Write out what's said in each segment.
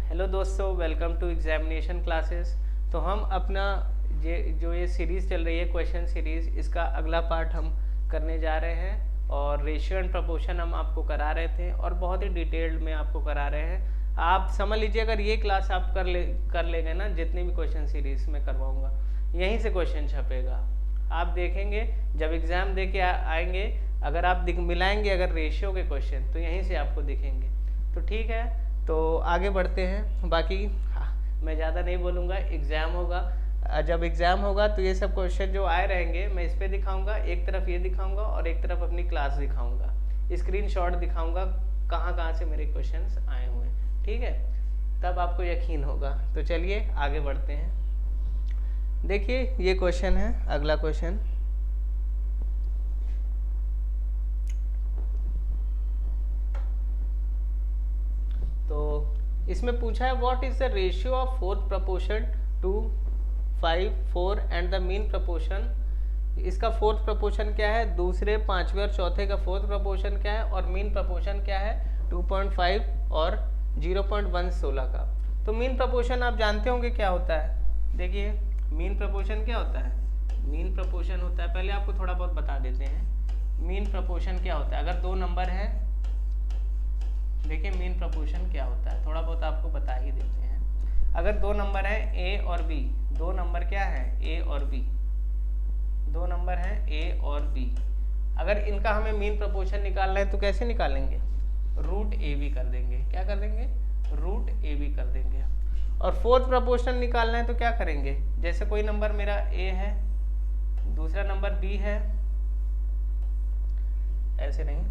Hello दोस्तों, welcome to examination classes. तो हम अपना ये सीरीज़ चल रही है क्वेश्चन सीरीज़, इसका अगला पार्ट हम करने जा रहे हैं। और रेशियो एंड प्रोपोर्शन हम आपको करा रहे थे और बहुत ही डिटेल्ड में आपको करा रहे हैं। आप समझ लीजिए, अगर ये क्लास आप कर लेंगे ना, जितनी भी क्वेश्चन सीरीज़ में करवाऊँगा यहीं से क्वेश्चन छपेगा। आप देखेंगे जब एग्ज़ाम दे के आएंगे, अगर आप मिलाएंगे अगर रेशियो के क्वेश्चन, तो यहीं से आपको दिखेंगे। तो ठीक है, तो आगे बढ़ते हैं। बाकी मैं ज़्यादा नहीं बोलूँगा, एग्ज़ाम होगा। जब एग्ज़ाम होगा तो ये सब क्वेश्चन जो आए रहेंगे मैं इस पर दिखाऊँगा, एक तरफ ये दिखाऊँगा और एक तरफ अपनी क्लास दिखाऊँगा, स्क्रीनशॉट दिखाऊँगा कहाँ कहाँ से मेरे क्वेश्चंस आए हुए हैं। ठीक है, तब आपको यकीन होगा। तो चलिए आगे बढ़ते हैं। देखिए ये क्वेश्चन है, अगला क्वेश्चन। तो इसमें पूछा है what is the ratio of fourth proportion to 5, 4 and the mean proportion. इसका फोर्थ प्रपोर्शन क्या है, दूसरे, पांचवें और चौथे का फोर्थ प्रपोर्शन क्या है, और मीन प्रपोर्शन क्या है 2.5 और 0.116 का। तो मीन प्रपोर्शन आप जानते होंगे क्या होता है। देखिए मीन प्रपोर्शन क्या होता है। मीन प्रपोर्शन होता है, पहले आपको थोड़ा बहुत बता देते हैं मीन प्रपोर्शन क्या होता है। अगर दो नंबर है, देखिए मीन प्रपोर्शन क्या होता है, थोड़ा बहुत आपको बता ही देते हैं। अगर दो नंबर है ए और बी, दो नंबर क्या है ए और बी, दो नंबर है ए और बी, अगर इनका हमें मीन प्रपोर्शन निकालना है तो कैसे निकालेंगे, रूट ए बी कर देंगे। क्या कर देंगे, रूट ए बी कर देंगे। और फोर्थ प्रपोर्शन निकालना है तो क्या करेंगे, जैसे कोई नंबर मेरा ए है, दूसरा नंबर बी है, ऐसे नहीं,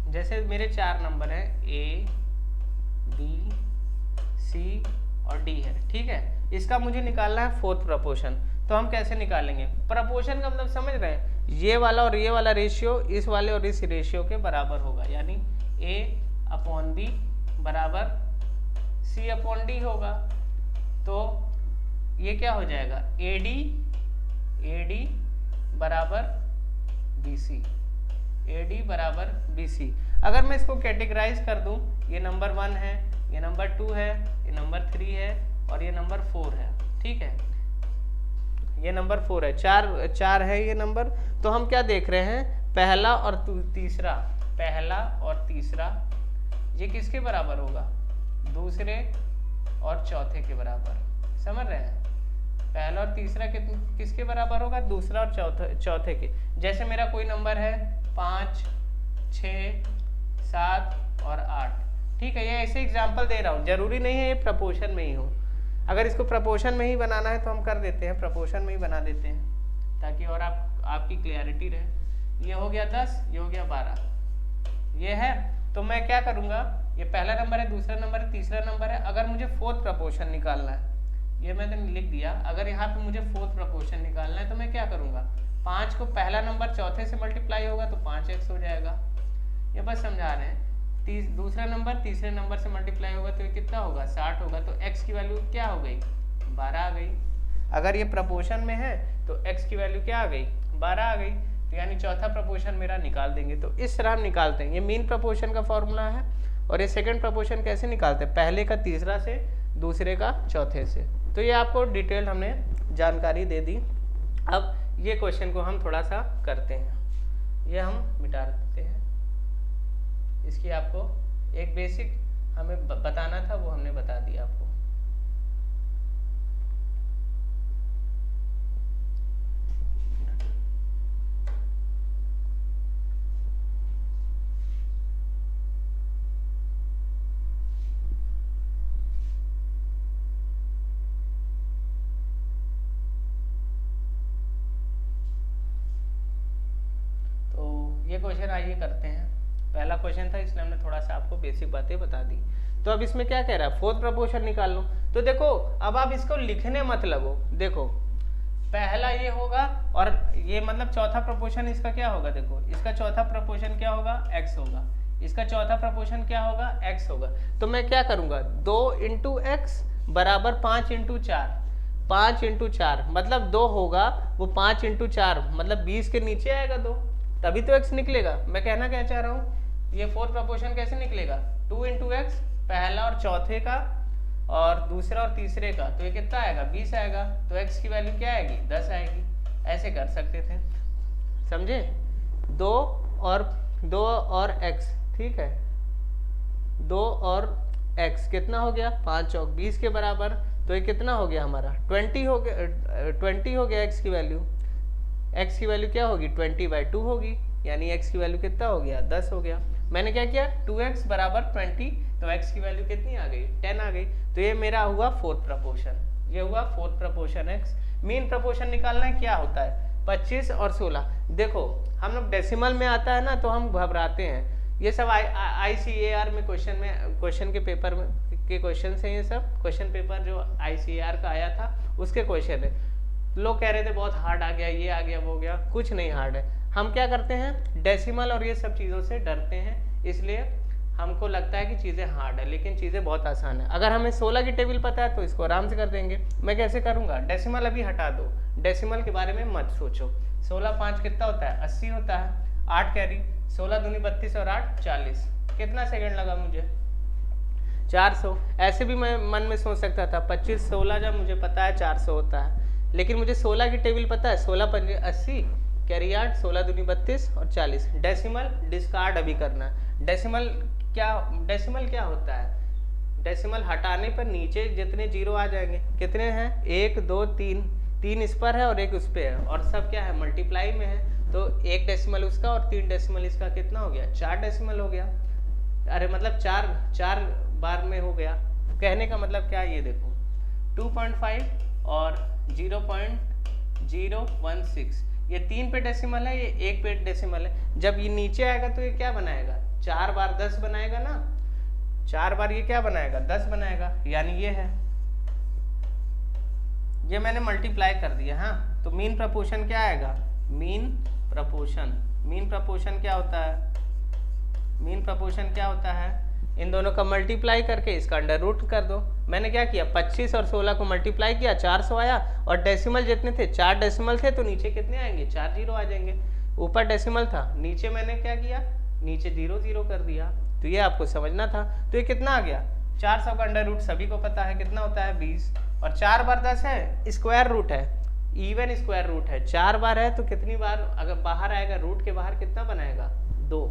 जैसे मेरे चार नंबर हैं ए बी सी और डी है, ठीक है। इसका मुझे निकालना है फोर्थ प्रपोर्शन। तो हम कैसे निकालेंगे, प्रपोर्शन का मतलब समझ रहे हैं, ये वाला और ये वाला रेशियो इस वाले और इस रेशियो के बराबर होगा, यानी ए अपॉन बी बराबर सी अपॉन डी होगा। तो ये क्या हो जाएगा, ए डी बराबर बी सी, ए डी बराबर बी सी। अगर मैं इसको कैटेगराइज कर दूं, ये नंबर 1 है, ये नंबर 2 है, ये नंबर 3 है और ये नंबर 4 है, ठीक है। ये नंबर 4 है, चार है ये नंबर। तो हम क्या देख रहे हैं, पहला और तीसरा, पहला और तीसरा ये किसके बराबर होगा, दूसरे और चौथे के बराबर। समझ रहे हैं, पहला और तीसरा किसके बराबर होगा, दूसरा और चौथे के। जैसे मेरा कोई नंबर है 5, 6, 7 और 8, ठीक है। ये ऐसे एग्जाम्पल दे रहा हूँ, जरूरी नहीं है ये प्रपोर्शन में ही हो। अगर इसको प्रपोर्शन में ही बनाना है तो हम कर देते हैं, प्रपोर्शन में ही बना देते हैं, ताकि और आपकी क्लियरिटी रहे। ये हो गया 10, ये हो गया 12, ये है। तो मैं क्या करूँगा, ये पहला नंबर है, दूसरा नंबर है, तीसरा नंबर है। अगर मुझे फोर्थ प्रपोर्शन निकालना है, ये मैंने लिख दिया, अगर यहाँ पे मुझे फोर्थ प्रपोर्शन निकालना है तो मैं क्या करूँगा, 5 को पहला नंबर चौथे से मल्टीप्लाई होगा तो 5x हो जाएगा। ये बस समझा रहे हैं। दूसरा नंबर तीसरे नंबर से मल्टीप्लाई होगा तो ये कितना होगा, 60 होगा। तो x की वैल्यू क्या हो गई, 12 आ गई। अगर ये प्रपोर्शन में है तो x की वैल्यू क्या आ गई, 12 आ गई। तो यानी चौथा प्रपोर्शन मेरा निकाल देंगे। तो इस तरह हम निकालते हैं, ये मीन प्रपोर्शन का फॉर्मूला है। और ये सेकेंड प्रपोर्शन कैसे निकालते हैं, पहले का तीसरा से, दूसरे का चौथे से। तो ये आपको डिटेल हमने जानकारी दे दी। अब ये क्वेश्चन को हम थोड़ा सा करते हैं, ये हम मिटा देते हैं। इसकी आपको एक बेसिक हमें बताना था, वो हमने बता दिया आपको। ये क्वेश्चन आइए करते हैं। पहला क्वेश्चन था इसलिए हमने थोड़ा सा आपको बेसिक बातें बता दी। तो अब इसमें क्या कह रहा है, फोर्थ प्रपोर्शन निकाल लो। तो देखो अब आप इसको लिखने मत लगो, देखो पहला ये होगा और ये मतलब चौथा प्रपोर्शन इसका क्या होगा, देखो इसका चौथा प्रपोर्शन क्या होगा, x होगा, इसका चौथा प्रपोर्शन क्या होगा, x होगा। तो मैं क्या करूंगा, 2 × x बराबर 5 × 4, 5 × 4 मतलब 2 होगा, वो 5 × 4 मतलब 20 के नीचे आएगा 2, तभी तो x निकलेगा। मैं कहना क्या चाह रहा हूँ, ये फोर्थ प्रोपोर्शन कैसे निकलेगा, 2 इंटू एक्स, पहला और चौथे का और दूसरा और तीसरे का, तो ये कितना आएगा 20 आएगा, तो x की वैल्यू क्या आएगी 10 आएगी। ऐसे कर सकते थे, समझे। 2 और x, ठीक है, 2 और x कितना हो गया 5 चौक 20 के बराबर, तो ये कितना हो गया हमारा 20 हो गया x की वैल्यू। x की वैल्यू क्या होगी 20/2 होगी, यानी x की वैल्यू कितना हो गया 10 हो गया। मैंने क्या किया 2x बराबर 20, तो x की वैल्यू कितनी आ गई 10 आ गई। तो ये मेरा हुआ फोर्थ प्रपोर्शन, ये हुआ fourth proportion x। Mean proportion निकालना है, क्या होता है 25 और 16। देखो हम लोग डेसिमल में आता है ना तो हम घबराते हैं, ये सब ICAR में क्वेश्चन के पेपर में के क्वेश्चन है, ये सब क्वेश्चन पेपर जो ICAR का आया था उसके क्वेश्चन है। लोग कह रहे थे बहुत हार्ड आ गया, ये आ गया, वो गया, कुछ नहीं हार्ड है। हम क्या करते हैं डेसिमल और ये सब चीज़ों से डरते हैं, इसलिए हमको लगता है कि चीज़ें हार्ड है, लेकिन चीज़ें बहुत आसान है। अगर हमें 16 की टेबल पता है तो इसको आराम से कर देंगे। मैं कैसे करूँगा, डेसिमल अभी हटा दो, डेसिमल के बारे में मत सोचो। 16 5 कितना होता है 80 होता है, 8 कैरी, 16 दूनी 32 और 8 40, कितना सेकंड लगा मुझे 400। ऐसे भी मैं मन में सोच सकता था 25 16 जब मुझे पता है 400 होता है, लेकिन मुझे 16 की टेबल पता है, 16 5 80, कैरी 8, 16 दूनी 32 और 40। डेसिमल डिस्कार्ड अभी करना है। डेसिमल क्या होता है, डेसिमल हटाने पर नीचे जितने जीरो आ जाएंगे, कितने हैं 1 2 3 इस पर है और एक उस पर है, और सब क्या है मल्टीप्लाई में है, तो 1 डेसिमल उसका और 3 डेसिमल इसका, कितना हो गया 4 डेसिमल हो गया। अरे मतलब 4 बार में हो गया। कहने का मतलब क्या है, ये देखो 2.5 और 0.016, ये 3 पे डेसिमल है, ये 1 पे डेसिमल है। जब ये नीचे आएगा तो ये क्या बनाएगा 4 बार 10 बनाएगा ना, 4 बार ये क्या बनाएगा 10 बनाएगा, यानी ये है, ये मैंने मल्टीप्लाई कर दिया। हाँ, तो मीन प्रपोर्शन क्या आएगा, मीन प्रपोर्शन क्या होता है, मीन प्रपोर्शन क्या होता है, इन दोनों का मल्टीप्लाई करके इसका अंडर रूट कर दो। मैंने क्या किया 25 और 16 को मल्टीप्लाई किया, 400 आया, और डेसिमल जितने थे 4 डेसिमल थे, तो नीचे कितने आएंगे 4 जीरो आ जाएंगे। ऊपर डेसिमल था, नीचे मैंने क्या किया, नीचे 0 0 कर दिया। तो ये आपको समझना था। तो ये कितना आ गया 400 का अंडर रूट सभी को पता है कितना होता है 20, और 4 बार 10 है, स्क्वायर रूट है, इवन स्क्वायर रूट है, 4 बार है तो कितनी बार अगर बाहर आएगा, रूट के बाहर कितना बनाएगा 2,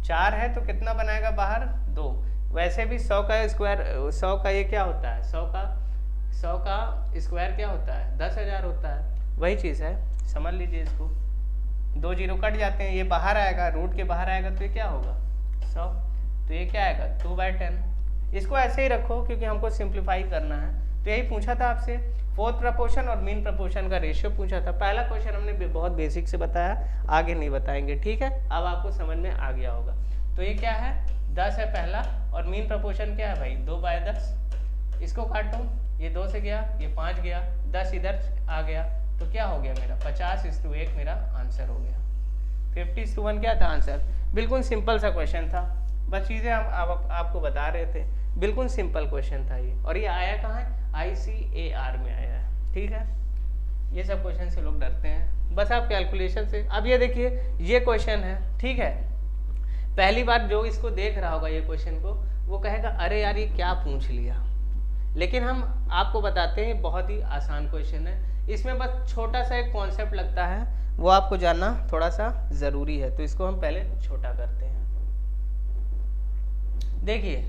4 है तो कितना बनाएगा बाहर 2। वैसे भी 100 का स्क्वायर, 100 का ये क्या होता है, 100 का स्क्वायर क्या होता है 10,000 होता है, वही चीज़ है, समझ लीजिए इसको। 2 जीरो कट जाते हैं, ये बाहर आएगा, रूट के बाहर आएगा तो ये क्या होगा 100, तो ये क्या आएगा 2/10। इसको ऐसे ही रखो क्योंकि हमको सिंप्लीफाई करना है। तो यही पूछा था आपसे, फोर्थ प्रपोर्शन और मीन प्रपोर्शन का रेशियो पूछा था। पहला क्वेश्चन हमने बहुत बेसिक से बताया, आगे नहीं बताएंगे, ठीक है। अब आपको समझ में आ गया होगा। तो ये क्या है 10 है पहला, और मीन प्रपोर्शन क्या है भाई 2/10। इसको काटो, ये 2 से गया, ये 5 गया, 10 इधर आ गया, तो क्या हो गया मेरा 50:1 मेरा आंसर हो गया। 50:1 क्या था आंसर। बिल्कुल सिंपल सा क्वेश्चन था, बस चीज़ें हम आपको बता रहे थे, बिल्कुल सिंपल क्वेश्चन था ये। और ये आया कहाँ है ICAR में आया है, ठीक है। ये सब क्वेश्चन से लोग डरते हैं, बस आप कैलकुलेशन से। अब ये देखिए ये क्वेश्चन है, ठीक है। पहली बार जो इसको देख रहा होगा ये क्वेश्चन को, वो कहेगा अरे यार ये क्या पूछ लिया, लेकिन हम आपको बताते हैं बहुत ही आसान क्वेश्चन है। इसमें बस छोटा सा एक कॉन्सेप्ट लगता है, वो आपको जानना थोड़ा सा ज़रूरी है, तो इसको हम पहले छोटा करते हैं। देखिए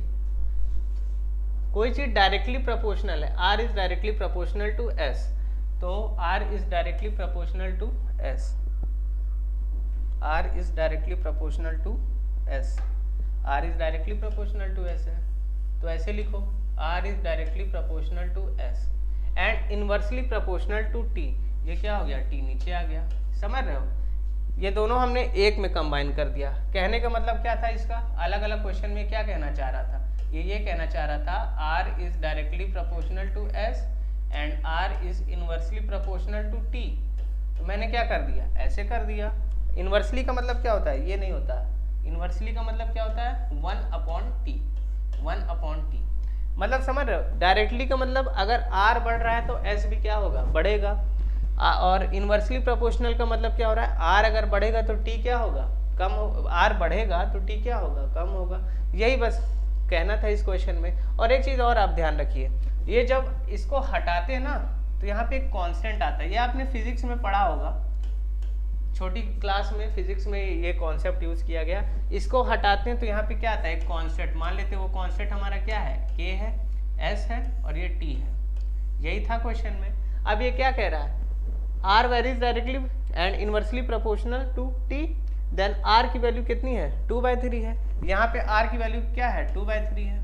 कोई चीज़ डायरेक्टली प्रोपोर्शनल है, R is directly proportional to S, तो R is directly proportional to S, R is directly proportional to S, R is directly proportional to S है, तो ऐसे लिखो R is directly proportional to S and inversely proportional to T। ये क्या हो गया T नीचे आ गया, समझ रहे हो। ये दोनों हमने एक में कंबाइन कर दिया। कहने का मतलब क्या था इसका, अलग अलग क्वेश्चन में क्या कहना चाह रहा था, ये कहना चाह रहा था R is directly proportional to S and R is inversely proportional to T। तो मैंने क्या कर दिया, ऐसे कर दिया। इनवर्सली का मतलब क्या होता है, ये नहीं होता। इनवर्सली का मतलब क्या होता है 1/T, 1/T। मतलब समझ रहे हो, डायरेक्टली का मतलब अगर R बढ़ रहा है तो S भी क्या होगा, बढ़ेगा। और इनवर्सली प्रोपोर्शनल का मतलब क्या हो रहा है, R अगर बढ़ेगा तो T क्या होगा, कम आर बढ़ेगा तो टी क्या होगा, कम होगा। यही बस कहना था इस क्वेश्चन में। और एक चीज़ और आप ध्यान रखिए, ये जब इसको हटाते हैं ना तो यहाँ पे एक कांस्टेंट आता है, ये आपने फिजिक्स में पढ़ा होगा, छोटी क्लास में फिजिक्स में ये कॉन्सेप्ट यूज किया गया। इसको हटाते हैं तो यहाँ पे क्या आता है, एक कांस्टेंट मान लेते हैं, वो कांस्टेंट हमारा क्या है, के है, एस है और ये टी है। यही था क्वेश्चन में। अब ये क्या कह रहा है, R varies directly and inversely proportional to T, then R की वैल्यू कितनी है, 2/3 है। यहाँ पे आर की वैल्यू क्या है, 2/3 है।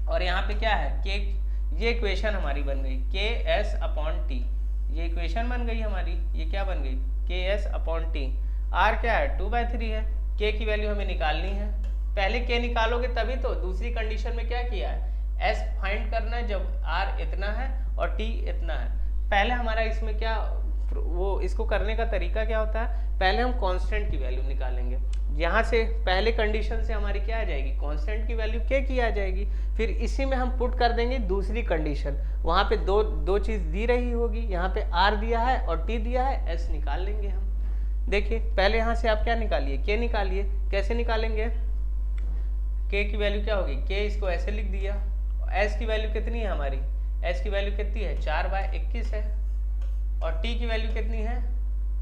और यहाँ पे क्या है, के, ये इक्वेशन हमारी बन गई के एस अपॉन टी, ये इक्वेशन बन गई हमारी, ये क्या बन गई, के एस अपॉन टी। आर क्या है, 2/3 है। के की वैल्यू हमें निकालनी है, पहले के निकालोगे तभी तो। दूसरी कंडीशन में क्या किया है, एस फाइंड करना है जब आर इतना है और टी इतना है। पहले हमारा इसमें क्या, वो इसको करने का तरीका क्या होता है, पहले हम कांस्टेंट की वैल्यू निकालेंगे। यहाँ से पहले कंडीशन से हमारी क्या आ जाएगी, कांस्टेंट की वैल्यू के की आ जाएगी। फिर इसी में हम पुट कर देंगे दूसरी कंडीशन, वहाँ पे दो चीज़ दी रही होगी, यहाँ पे आर दिया है और टी दिया है, एस निकाल लेंगे हम। देखिए पहले यहाँ से आप क्या निकालिए, के निकालिए। कैसे निकालेंगे, के की वैल्यू क्या होगी, के इसको ऐसे लिख दिया। एस की वैल्यू कितनी है हमारी, एस की वैल्यू कितनी है, 4/21 है। और टी की वैल्यू कितनी है,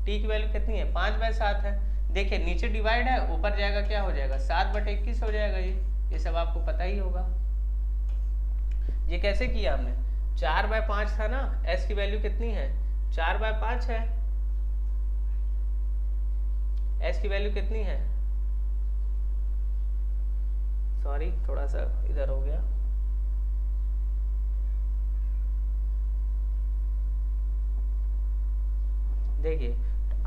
टी की वैल्यू कितनी है, 5/7 है। देखिए नीचे डिवाइड है, ऊपर जाएगा क्या हो जाएगा, 7/21 हो जाएगा। ये सब आपको पता ही होगा। ये कैसे किया हमने, 4/5 था ना, एस की वैल्यू कितनी है, 4/5 है। एस की वैल्यू कितनी है, सॉरी थोड़ा सा इधर हो गया, देखिए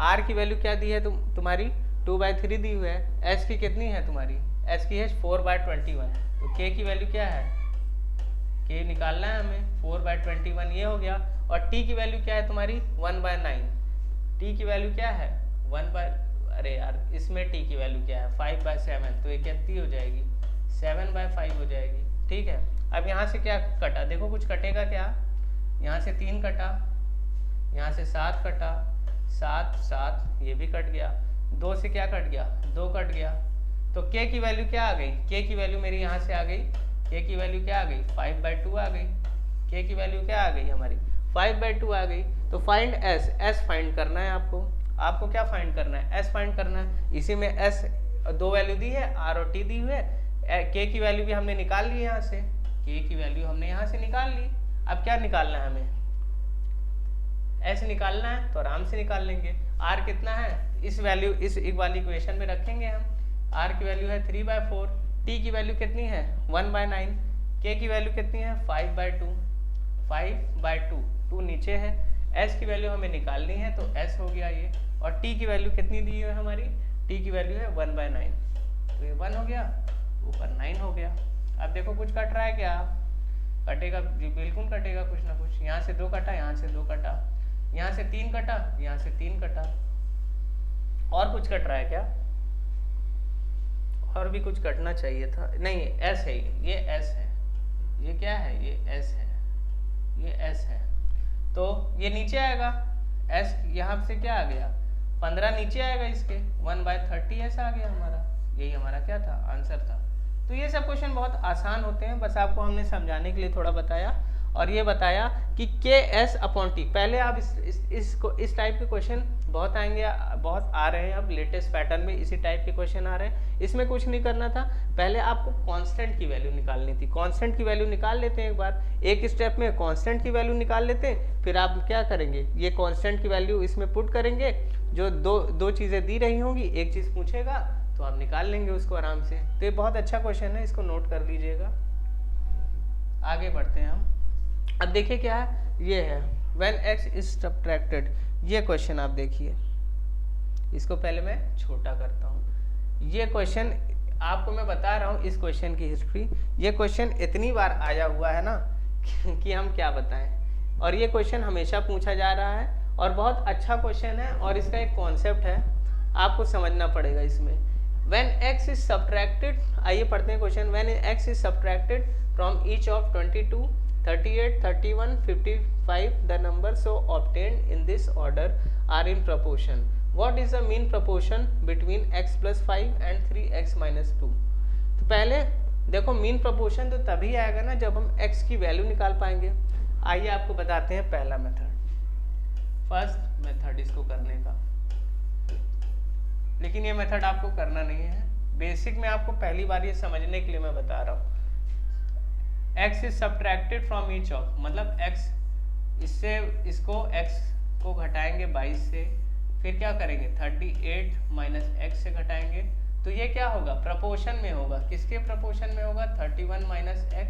आर की वैल्यू क्या दी है तुम्हारी, 2/3 दी हुई है। एस की कितनी है तुम्हारी, एस की है 4/21। तो के की वैल्यू क्या है, के निकालना है हमें, 4/21 ये हो गया। और टी की वैल्यू क्या है तुम्हारी, 1/9। टी की वैल्यू क्या है, अरे यार इसमें टी की वैल्यू क्या है, 5/7। तो ये कितनी हो जाएगी, 7/5 हो जाएगी। ठीक है, अब यहाँ से क्या कटा, देखो कुछ कटेगा क्या, यहाँ से 3 कटा, यहाँ से 7 कटा, 7 ये भी कट गया, 2 से क्या कट गया, 2 कट गया। तो के की वैल्यू क्या आ गई, के की वैल्यू मेरी यहाँ से आ गई, के की वैल्यू क्या आ गई, 5/2 आ गई। के की वैल्यू क्या आ गई हमारी, 5/2 आ गई। तो फाइंड एस, एस फाइंड करना है आपको क्या फाइंड करना है, एस फाइंड करना है। इसी में एस 2 वैल्यू दी है, आर और टी दी हुई है। के की वैल्यू भी हमने निकाल ली यहाँ से, के की वैल्यू हमने यहाँ से निकाल ली। अब क्या निकालना है हमें, ऐसे निकालना है तो आराम से निकाल लेंगे। आर कितना है, इस वैल्यू इस एक वाली इक्वेशन में रखेंगे हम। आर की वैल्यू है 3/4, टी की वैल्यू कितनी है 1/9, के की वैल्यू कितनी है 5/2, 2 नीचे है। एस की वैल्यू हमें निकालनी है तो एस हो गया ये। और टी की वैल्यू कितनी दी है हमारी, टी की वैल्यू है 1/9, तो ये 1 हो गया, ऊपर 9 हो गया। अब देखो कुछ कट रहा है क्या, कटेगा जी, बिल्कुल कटेगा कुछ ना कुछ। यहाँ से 2 कटा, यहाँ से 2 कटा, यहाँ से 3 कटा, यहाँ से 3 कटा। और कुछ कट रहा है क्या, और भी कुछ कटना चाहिए था, नहीं एस है ये एस है, ये क्या है, ये एस है, ये एस है। तो ये नीचे आएगा, एस यहाँ से क्या आ गया 15 नीचे आएगा, इसके 1/30 ऐसा आ गया हमारा। यही हमारा क्या था, आंसर था। तो ये सब क्वेश्चन बहुत आसान होते हैं, बस आपको हमने समझाने के लिए थोड़ा बताया। और ये बताया कि के एस अपॉन टी, पहले आप इस टाइप के क्वेश्चन बहुत आएंगे, बहुत आ रहे हैं अब लेटेस्ट पैटर्न में इसी टाइप के क्वेश्चन आ रहे हैं। इसमें कुछ नहीं करना था, पहले आपको कांस्टेंट की वैल्यू निकालनी थी। कांस्टेंट की वैल्यू निकाल लेते हैं एक बार, एक स्टेप में कांस्टेंट की वैल्यू निकाल लेते हैं। फिर आप क्या करेंगे, ये कांस्टेंट की वैल्यू इसमें पुट करेंगे, जो दो चीज़ें दी रही होंगी, एक चीज़ पूछेगा तो आप निकाल लेंगे उसको आराम से। तो ये बहुत अच्छा क्वेश्चन है, इसको नोट कर लीजिएगा। आगे बढ़ते हैं हम। अब देखिए क्या है, ये है when x is subtracted, ये क्वेश्चन आप देखिए, इसको पहले मैं छोटा करता हूँ। ये क्वेश्चन आपको मैं बता रहा हूँ, इस क्वेश्चन की हिस्ट्री, ये क्वेश्चन इतनी बार आया हुआ है ना कि हम क्या बताएं। और ये क्वेश्चन हमेशा पूछा जा रहा है और बहुत अच्छा क्वेश्चन है, और इसका एक कॉन्सेप्ट है आपको समझना पड़ेगा इसमें। when x is subtracted, आइए पढ़ते हैं question. when x is subtracted from each of 22, 38, 31, 55, the numbers so obtained in this order are in proportion what is the mean proportion between x plus 5 and 3x minus 2। तो पहले देखो mean proportion तो तभी आएगा ना जब हम x की वैल्यू निकाल पाएंगे। आइए आपको बताते हैं पहला मेथड, फर्स्ट मेथड इसको करने का। लेकिन ये मेथड आपको करना नहीं है, बेसिक में आपको पहली बार ये समझने के लिए मैं बता रहा हूँ। x is subtracted from each of, मतलब x इससे इसको x को घटाएंगे 22 से, फिर क्या करेंगे 38 माइनस x से घटाएंगे, तो ये क्या होगा प्रपोर्शन में होगा। किसके प्रपोर्शन में होगा 31 माइनस x,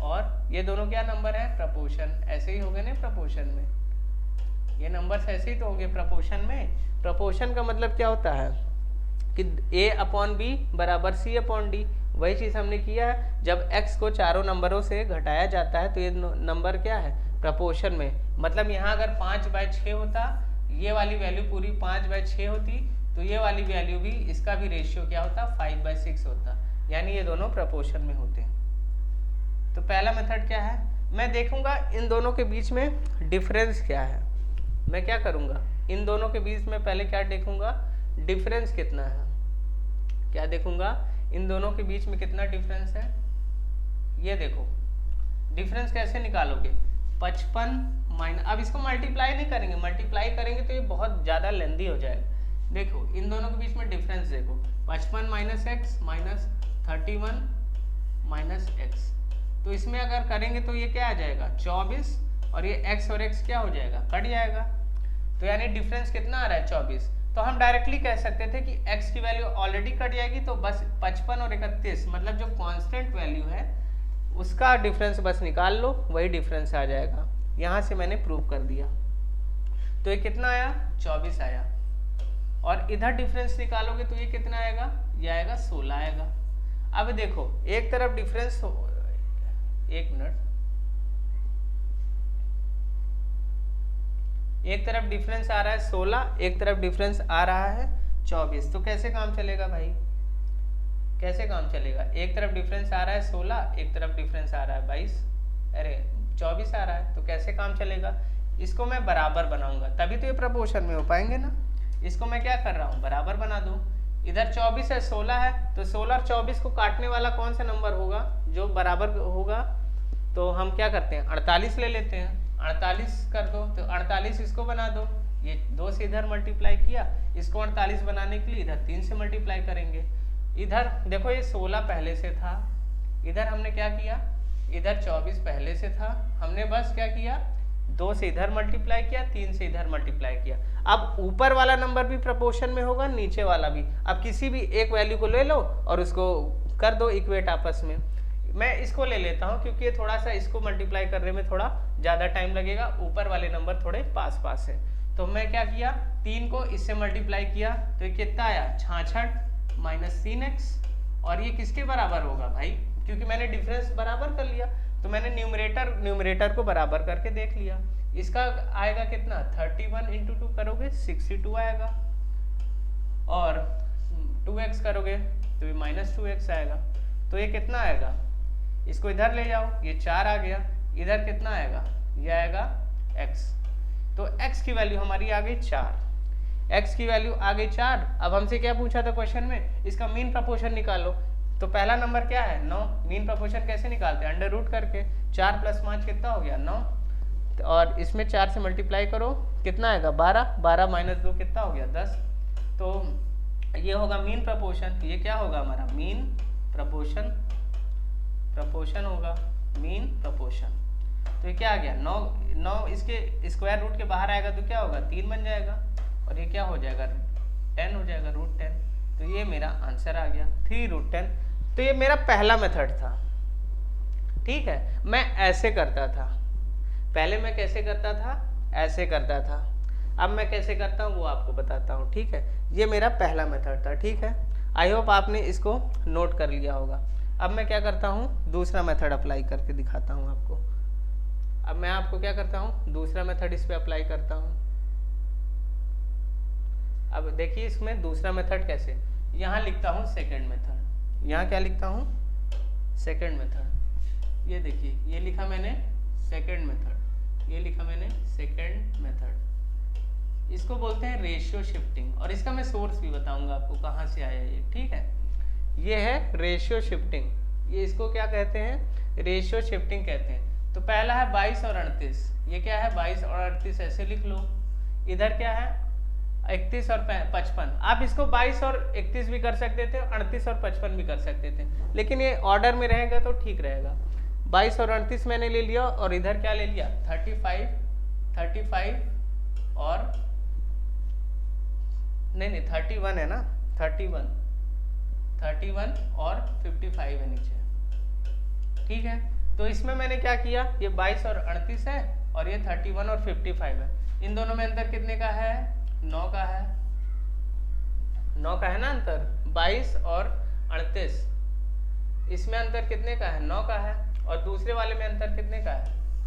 और ये दोनों क्या नंबर है प्रपोर्शन, ऐसे ही हो गए ना प्रपोर्शन में, ये नंबर्स ऐसे ही तो होंगे प्रपोर्शन में। प्रपोर्शन का मतलब क्या होता है कि a अपॉन बी बराबर c अपॉन डी, वही चीज़ हमने किया है। जब x को चारों नंबरों से घटाया जाता है तो ये नंबर क्या है प्रपोर्शन में। मतलब यहाँ अगर 5/6 होता, ये वाली वैल्यू पूरी 5/6 होती, तो ये वाली वैल्यू भी, इसका भी रेशियो क्या होता 5/6 होता, यानी ये दोनों प्रपोर्शन में होते हैं। तो पहला मेथड क्या है, मैं देखूंगा इन दोनों के बीच में डिफरेंस क्या है। मैं क्या करूंगा इन दोनों के बीच में पहले क्या देखूंगा डिफरेंस कितना है, क्या देखूंगा इन दोनों के बीच में कितना डिफरेंस है। ये देखो डिफरेंस कैसे निकालोगे 55 माइनस, अब इसको मल्टीप्लाई नहीं करेंगे, मल्टीप्लाई करेंगे तो ये बहुत ज़्यादा लेंदी हो जाएगा। देखो इन दोनों के बीच में डिफरेंस देखो 55 minus x minus 31 minus x, तो इसमें अगर करेंगे तो ये क्या आ जाएगा 24, और ये x और x क्या हो जाएगा कट जाएगा, तो यानी डिफरेंस कितना आ रहा है 24। तो हम डायरेक्टली कह सकते थे कि x की वैल्यू ऑलरेडी कट जाएगी, तो बस 55 और 31 मतलब जो कांस्टेंट वैल्यू है उसका डिफरेंस बस निकाल लो, वही डिफरेंस आ जाएगा। यहाँ से मैंने प्रूव कर दिया, तो ये कितना आया 24 आया, और इधर डिफरेंस निकालोगे तो ये कितना आएगा, ये आएगा 16 आएगा। अब देखो एक तरफ डिफरेंस, एक मिनट, एक तरफ डिफरेंस आ रहा है 16, एक तरफ डिफरेंस आ रहा है 24, तो कैसे काम चलेगा भाई, कैसे काम चलेगा। एक तरफ डिफरेंस आ रहा है 16, एक तरफ डिफरेंस आ रहा है 22, अरे 24 आ रहा है, तो कैसे काम चलेगा। इसको मैं बराबर बनाऊंगा तभी तो ये प्रपोर्शन में हो पाएंगे ना। इसको मैं क्या कर रहा हूँ बराबर बना दूँ, इधर 24 है 16 है, तो 16 और 24 को काटने वाला कौन सा नंबर होगा जो बराबर होगा, तो हम क्या करते हैं 48 ले लेते हैं, 48 कर दो, तो 48 इसको बना दो, ये 2 से इधर मल्टीप्लाई किया, इसको 48 बनाने के लिए इधर 3 से मल्टीप्लाई करेंगे। इधर देखो ये 16 पहले से था, इधर हमने क्या किया, इधर 24 पहले से था, हमने बस क्या किया 2 से इधर मल्टीप्लाई किया, 3 से इधर मल्टीप्लाई किया। अब ऊपर वाला नंबर भी प्रपोर्शन में होगा, नीचे वाला भी। अब किसी भी एक वैल्यू को ले लो और उसको कर दो इक्वेट आपस में। मैं इसको ले लेता हूँ क्योंकि ये थोड़ा सा इसको मल्टीप्लाई करने में थोड़ा ज़्यादा टाइम लगेगा, ऊपर वाले नंबर थोड़े पास पास है। तो मैं क्या किया 3 को इससे मल्टीप्लाई किया, तो ये कितना आया 66 माइनस 3x, और ये किसके बराबर होगा भाई, क्योंकि मैंने डिफरेंस बराबर कर लिया, तो मैंने न्यूमरेटर को बराबर करके देख लिया। इसका आएगा कितना 31 इंटू 2 करोगे 62 आएगा, और 2x करोगे तो ये माइनस 2x आएगा, तो ये कितना आएगा, इसको इधर ले जाओ, ये 4 आ गया, इधर कितना आएगा, ये आएगा x, तो x की वैल्यू हमारी आ गई 4, x की वैल्यू आ गई 4। अब हमसे क्या पूछा था क्वेश्चन में, इसका मीन प्रपोर्शन निकालो, तो पहला नंबर क्या है 9, मीन प्रपोर्शन कैसे निकालते हैं अंडर रूट करके, 4 + 5 कितना हो गया 9, और इसमें 4 से मल्टीप्लाई करो कितना आएगा 12, 12 माइनस 2 कितना हो गया 10, तो ये होगा मीन प्रपोर्शन। ये क्या होगा हमारा मीन प्रपोर्शन होगा, मीन प्रपोर्शन। तो ये क्या आ गया 9 इसके स्क्वायर रूट के बाहर आएगा तो क्या होगा 3 बन जाएगा, और ये क्या हो जाएगा 10 हो जाएगा √10, तो ये मेरा आंसर आ गया 3√10। तो ये मेरा पहला मेथड था, ठीक है। मैं ऐसे करता था, पहले मैं कैसे करता था, ऐसे करता था, अब मैं कैसे करता हूँ वो आपको बताता हूँ, ठीक है। ये मेरा पहला मेथड था, ठीक है। आई होप आपने इसको नोट कर लिया होगा। अब मैं क्या करता हूँ दूसरा मेथड अप्लाई करके दिखाता हूँ आपको। अब मैं आपको क्या करता हूँ दूसरा मेथड इस पे अप्लाई करता हूँ। अब देखिए इसमें दूसरा मेथड कैसे, यहाँ लिखता हूँ सेकंड मेथड, यहाँ क्या लिखता हूँ सेकंड मेथड, ये देखिए ये लिखा मैंने सेकंड मेथड, ये लिखा मैंने सेकंड मेथड, इसको बोलते हैं रेशियो शिफ्टिंग, और इसका मैं सोर्स भी बताऊंगा आपको कहाँ से आया ये, ठीक है। ये है रेशियो शिफ्टिंग, ये इसको क्या कहते हैं, रेशियो शिफ्टिंग कहते हैं। तो पहला है 22 और 38, ये क्या है 22 और 38 ऐसे लिख लो। इधर क्या है 31 और 55, आप इसको 22 और 31 भी कर सकते थे, 38 और 55 भी कर सकते थे, लेकिन ये ऑर्डर में रहेगा तो ठीक रहेगा। 22 और 38 मैंने ले लिया, और इधर क्या ले लिया 35 और नहीं 31 है ना, 31 और 55 है नीचे, ठीक है। तो इसमें मैंने क्या किया, ये 22 और 38 है, और ये 31 और 55 है। इन दोनों में अंतर कितने का है, 9 का है, 9 का है ना अंतर, 22 और 38, इसमें अंतर कितने का है, 9 का है, और दूसरे वाले में अंतर कितने का है,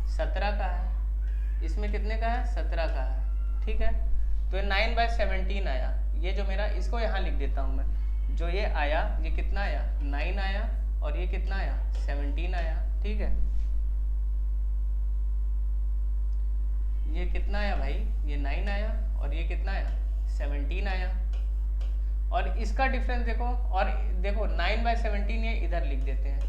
17 का है, इसमें कितने का है, 17 का है, ठीक है। तो ये 9/17 आया, ये जो मेरा, इसको यहाँ लिख देता हूँ मैं, जो ये आया ये कितना आया 9 आया, और ये कितना आया 17 आया, ठीक है। ये कितना आया भाई, ये 9 आया, और ये कितना आया 17 आया, और इसका डिफरेंस देखो, और देखो 9/17 ये इधर लिख देते हैं,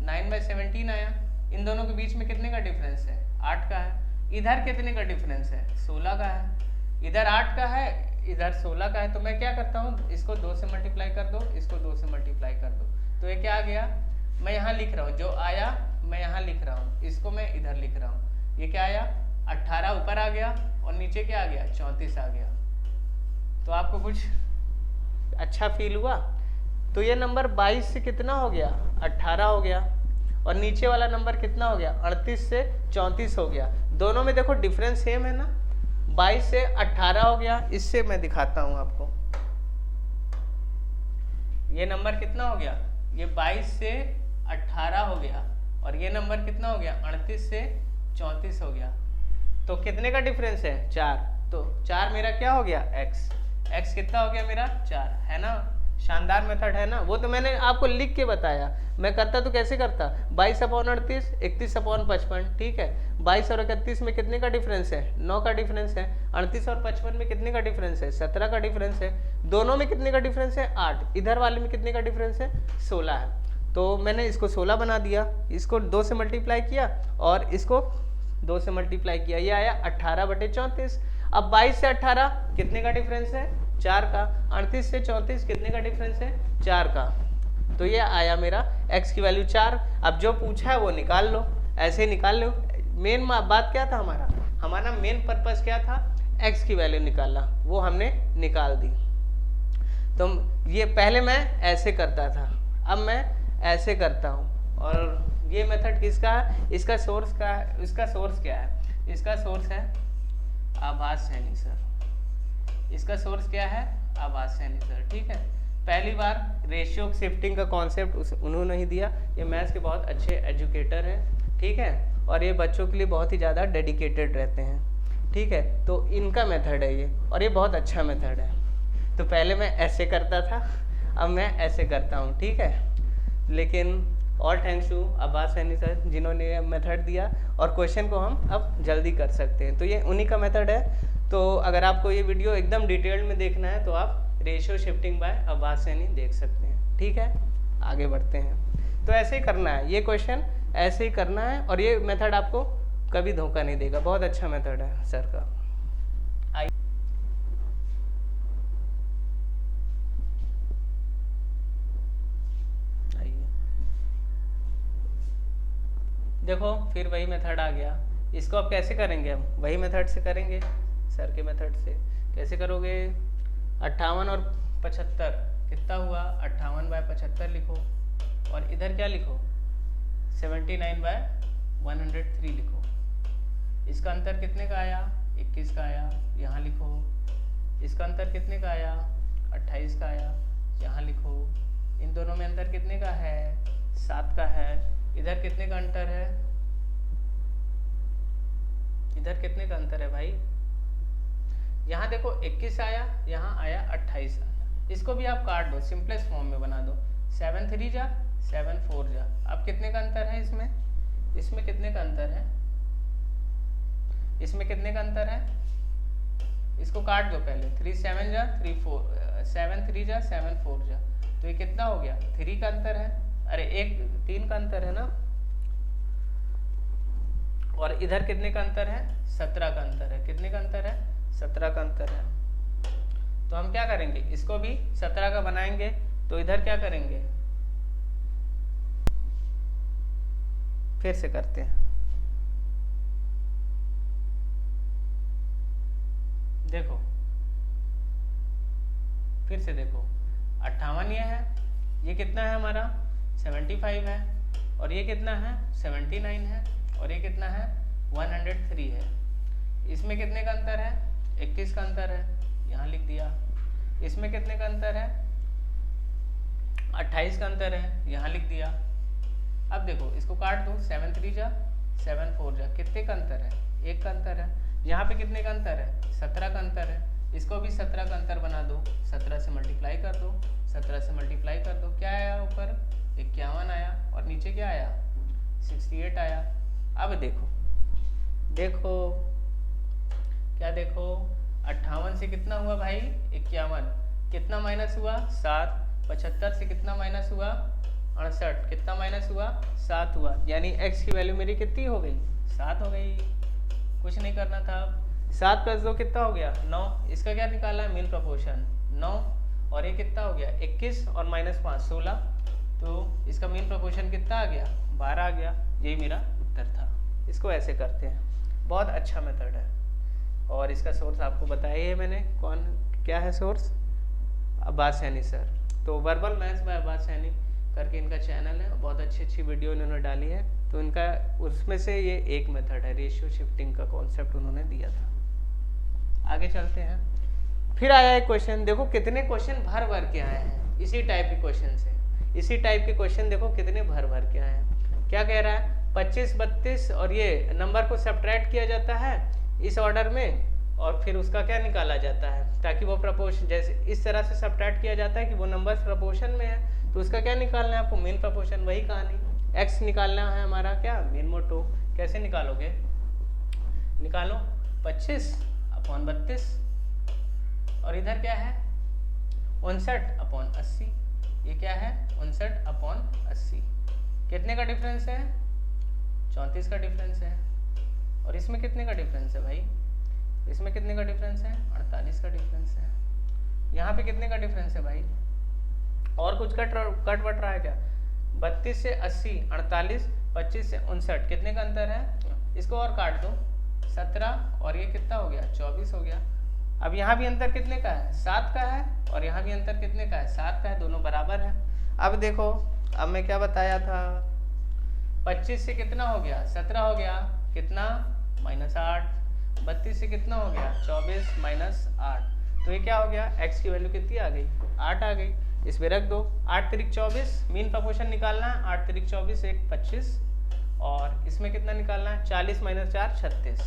9/17 आया। इन दोनों के बीच में कितने का डिफरेंस है, 8 का है। इधर कितने का डिफरेंस है, 16 का है। इधर 8 का है, इधर 16 का है। तो मैं क्या करता हूँ, इसको 2 से मल्टीप्लाई कर दो, इसको 2 से मल्टीप्लाई कर दो, तो ये क्या आ गया, मैं यहाँ लिख रहा हूँ, जो आया मैं यहाँ लिख रहा हूँ, इसको मैं इधर लिख रहा हूँ। ये क्या आया 18 ऊपर आ गया, और नीचे क्या आ गया 34 आ गया। तो आपको कुछ अच्छा फील हुआ। तो ये नंबर 22 से कितना हो गया 18 हो गया, और नीचे वाला नंबर कितना हो गया 38 से 34 हो गया। दोनों में देखो डिफरेंस सेम है ना, 22 से 18 हो गया। इससे मैं दिखाता हूं आपको, ये नंबर कितना हो गया, ये 22 से 18 हो गया, और ये नंबर कितना हो गया 38 से 34 हो गया। तो कितने का डिफरेंस है 4, तो 4 मेरा क्या हो गया x कितना हो गया मेरा 4, है ना। शानदार मेथड है ना। वो तो मैंने आपको लिख के बताया, मैं करता तो कैसे करता 22/38 31/55, ठीक है। 22 और 31 में कितने का डिफरेंस है 9 का डिफरेंस है। 38 और 55 में कितने का डिफरेंस है 17 का डिफरेंस है। दोनों में कितने का डिफरेंस है 8, इधर वाले में कितने का डिफरेंस है 16 है। तो मैंने इसको 16 बना दिया, इसको 2 से मल्टीप्लाई किया और इसको 2 से मल्टीप्लाई किया, ये आया 18/34। अब 22 से 18 कितने का डिफरेंस है 4 का। 38 से 34 कितने का डिफरेंस है 4 का। तो ये आया मेरा x की वैल्यू 4। अब जो पूछा है वो निकाल लो, ऐसे ही निकाल लो। मेन बात क्या था हमारा मेन पर्पस क्या था, x की वैल्यू निकालना, वो हमने निकाल दी। तो ये पहले मैं ऐसे करता था, अब मैं ऐसे करता हूँ। और ये मेथड किसका है, इसका सोर्स क्या है, इसका सोर्स क्या है, इसका सोर्स है आभास सैनी सर। इसका सोर्स क्या है आभास सैनी सर, ठीक है। पहली बार रेशियो शिफ्टिंग का कॉन्सेप्ट उन्होंने ही दिया। ये मैथ्स के बहुत अच्छे एजुकेटर हैं, ठीक है, और ये बच्चों के लिए बहुत ही ज़्यादा डेडिकेटेड रहते हैं, ठीक है। तो इनका मेथड है ये, और ये बहुत अच्छा मेथड है। तो पहले मैं ऐसे करता था, अब मैं ऐसे करता हूँ, ठीक है। लेकिन ऑल थैंक्स टू आभास सैनी सर जिन्होंने ये मेथड दिया, और क्वेश्चन को हम अब जल्दी कर सकते हैं। तो ये उन्हीं का मेथड है। तो अगर आपको ये वीडियो एकदम डिटेल्ड में देखना है तो आप रेशियो शिफ्टिंग बाय आभास सैनी देख सकते हैं, ठीक है। आगे बढ़ते हैं। तो ऐसे ही करना है, ये क्वेश्चन ऐसे ही करना है, और ये मेथड आपको कभी धोखा नहीं देगा, बहुत अच्छा मेथड है सर का। देखो फिर वही मेथड आ गया। इसको अब कैसे करेंगे, हम वही मेथड से करेंगे, सर के मेथड से। कैसे करोगे, 58 और 75 कितना हुआ 58/75 लिखो, और इधर क्या लिखो 79/103 लिखो। इसका अंतर कितने का आया 21 का आया, यहाँ लिखो। इसका अंतर कितने का आया 28 का आया, यहाँ लिखो। इन दोनों में अंतर कितने का है 7 का है। इधर कितने का अंतर है, इधर कितने का अंतर है भाई, यहाँ देखो 21 आया, यहाँ आया 28 आया। इसको भी आप काट दो, सिंपलेस्ट फॉर्म में बना दो, 7 3 जा 7 4 जा। अब कितने का अंतर है इसमें, इसमें कितने का अंतर है, इसमें कितने का अंतर है इसको काट दो पहले, 3 7 जा 3 4 7 3 जा 7 4 जा, तो ये कितना हो गया, 3 का अंतर है, अरे 3 का अंतर है ना, और इधर कितने का अंतर है, 17 का अंतर है, कितने का अंतर है, 17 का अंतर है। तो हम क्या करेंगे, इसको भी 17 का बनाएंगे, तो इधर क्या करेंगे, फिर से करते हैं, देखो फिर से देखो, 58 ये है, ये कितना है हमारा 75 है, और ये कितना है 79 है, और ये कितना है 103 है। इसमें कितने का अंतर है, 21 का अंतर है, यहाँ लिख दिया। इसमें कितने का अंतर है, 28 का अंतर है, यहाँ लिख दिया। अब देखो इसको काट दो, 7 3 जा 7 4 जा, कितने का अंतर है, 1 का अंतर है। यहाँ पे कितने का अंतर है, 17 का अंतर है, इसको भी 17 का अंतर बना दो, 17 से मल्टीप्लाई कर दो, 17 से मल्टीप्लाई कर दो, क्या आया ऊपर 51 आया, और नीचे क्या आया 68 आया। अब देखो देखो क्या देखो, 58 से कितना हुआ भाई 51, कितना माइनस हुआ 7, 75 से कितना माइनस हुआ 68, कितना माइनस हुआ 7 हुआ, यानी x की वैल्यू मेरी कितनी हो गई 7 हो गई। कुछ नहीं करना था, 7 + 2 कितना हो गया 9, इसका क्या निकाला है मीन प्रोपोर्शन 9, और ये कितना हो गया 21 और -5 16, तो इसका मीन प्रोपोर्शन कितना आ गया 12 आ गया। यही मेरा उत्तर था। इसको ऐसे करते हैं, बहुत अच्छा मेथड है, और इसका सोर्स आपको बताया है मैंने, कौन क्या है सोर्स, अब्बास सैनी सर। तो verbal maths by Abbas Saini करके इनका चैनल है, बहुत अच्छी वीडियो इन्होंने डाली है, तो इनका उसमें से ये एक मेथड है, रेशियो शिफ्टिंग का कॉन्सेप्ट उन्होंने दिया था। आगे चलते हैं, फिर आया एक क्वेश्चन, देखो कितने क्वेश्चन भर भर के आए हैं इसी टाइप के क्वेश्चन से, इसी टाइप के क्वेश्चन देखो कितने भर भर के आए हैं। क्या कह रहा है 25 32, और ये नंबर को सब्ट्रैक्ट किया जाता है इस ऑर्डर में, और फिर उसका क्या निकाला जाता है, ताकि वो प्रपोर्शन जैसे इस तरह से सब्ट्रैक्ट किया जाता है कि वो नंबर प्रपोर्शन में है, तो उसका क्या निकालना है आपको मीन प्रपोर्शन, वही कहानी x निकालना है हमारा, क्या मीन मोटो। कैसे निकालोगे, निकालो 25/32, और इधर क्या है 59/80, ये क्या है 59/80, कितने का डिफरेंस है 34 का डिफरेंस है, और इसमें कितने का डिफरेंस है भाई, इसमें कितने का डिफरेंस है 48 का डिफरेंस है। यहाँ पे कितने का डिफरेंस है भाई, और कुछ कट वट रहा है क्या, 32 से 80 48, 25 से 59, कितने का अंतर है, इसको और काट दो 17, और ये कितना हो गया 24 हो गया। अब यहाँ भी अंतर कितने का है 7 का है, और यहाँ भी अंतर कितने का है 7 का है, दोनों बराबर है। अब देखो, अब मैं क्या बताया था, 25 से कितना हो गया 17 हो गया, कितना -8, 32 से कितना हो गया 24 -8, तो ये क्या हो गया x की वैल्यू कितनी आ गई 8 आ गई। इसमें रख दो, 8 3 24, मीन प्रोपोर्शन निकालना है, 8 3 24 1 25, और इसमें कितना निकालना है 40 - 4 36,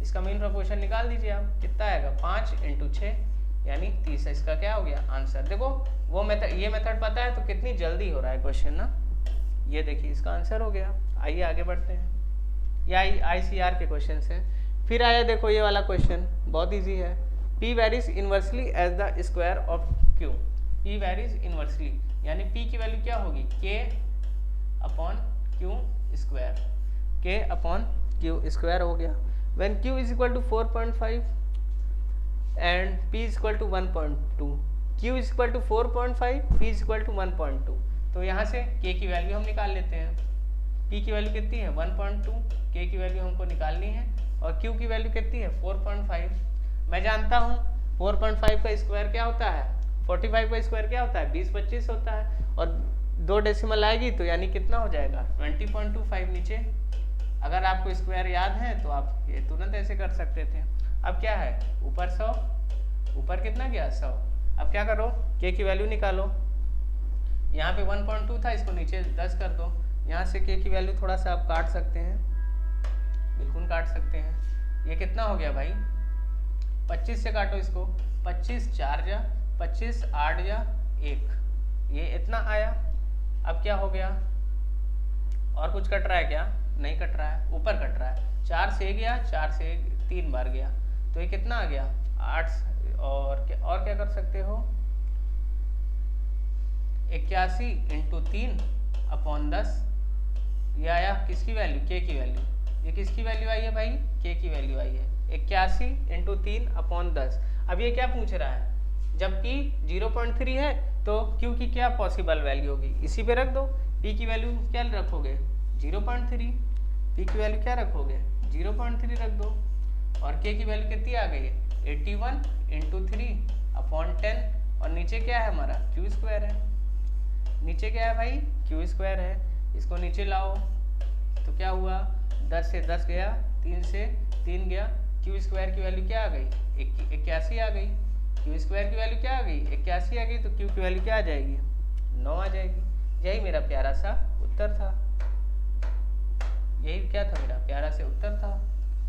इसका मीन प्रोपोर्शन निकाल दीजिए आप, कितना आएगा 5 × 6 यानी 30, इसका क्या हो गया आंसर। देखो वो मेथड, ये मेथड पता है तो कितनी जल्दी हो रहा है क्वेश्चन ना, ये देखिए इसका आंसर हो गया। आइए आगे बढ़ते हैं, ये ICR के क्वेश्चन है। फिर आया देखो ये वाला क्वेश्चन, बहुत ईजी है, P varies inversely as the square of Q, P varies inversely यानी P की वैल्यू क्या होगी K/Q², K/Q² हो गया। When Q is equal to 4.5 and P is equal to 1.2, Q is equal to 4.5, P is equal to 1.2, तो यहाँ से K की वैल्यू हम निकाल लेते हैं। P की वैल्यू कितनी है 1.2, K की वैल्यू हमको निकालनी है, और Q की वैल्यू कितनी है 4.5। मैं जानता हूँ 4.5 का स्क्वायर क्या होता है, 45 का स्क्वायर क्या होता है 20 25 होता है, और 2 डेसिमल आएगी तो यानी कितना हो जाएगा 20.25 नीचे। अगर आपको स्क्वायर याद है तो आप ये तुरंत ऐसे कर सकते थे। अब क्या है ऊपर 100, ऊपर कितना गया 100। अब क्या करो K की वैल्यू निकालो, यहाँ पे 1.2 था, इसको नीचे 10 कर दो, यहाँ से K की वैल्यू थोड़ा सा आप काट सकते हैं, बिल्कुल काट सकते हैं। ये कितना हो गया भाई 25 से काटो इसको, 25 4 जा 25 8 जा 1, ये इतना आया। अब क्या हो गया, और कुछ कट रहा है क्या, नहीं कट रहा है, ऊपर कट रहा है, 4 से गया 4 से 3 बार गया, तो ये कितना आ गया 8 और क्या कर सकते हो, 81 इंटू 3/10। ये आया किसकी वैल्यू, के की वैल्यू। ये किसकी वैल्यू आई है भाई, के की वैल्यू आई है। 81 इंटू 3/10। अब ये क्या पूछ रहा है, जबकि 0.3 है तो क्यू की क्या पॉसिबल वैल्यू होगी, इसी पे रख दो। पी की वैल्यू क्या रखोगे, 0.3। पी की वैल्यू क्या रखोगे, 0.3 रख दो। और के की वैल्यू कितनी आ गई है, 81 इंटू 3/10। और नीचे क्या है हमारा, क्यू स्क्वायर है। नीचे क्या है भाई, क्यू स्क्वायर है। इसको नीचे लाओ तो क्या हुआ, 10 से 10 गया, 3 से 3 गया। क्यू स्क्वायर की वैल्यू क्या आ गई, 81 आ गई। क्यू स्क्वायर की वैल्यू क्या आ गई, 81 आ गई। तो क्यू की वैल्यू क्या आ जाएगी, 9 आ जाएगी। यही मेरा प्यारा सा उत्तर था। यही क्या था, मेरा प्यारा से उत्तर था।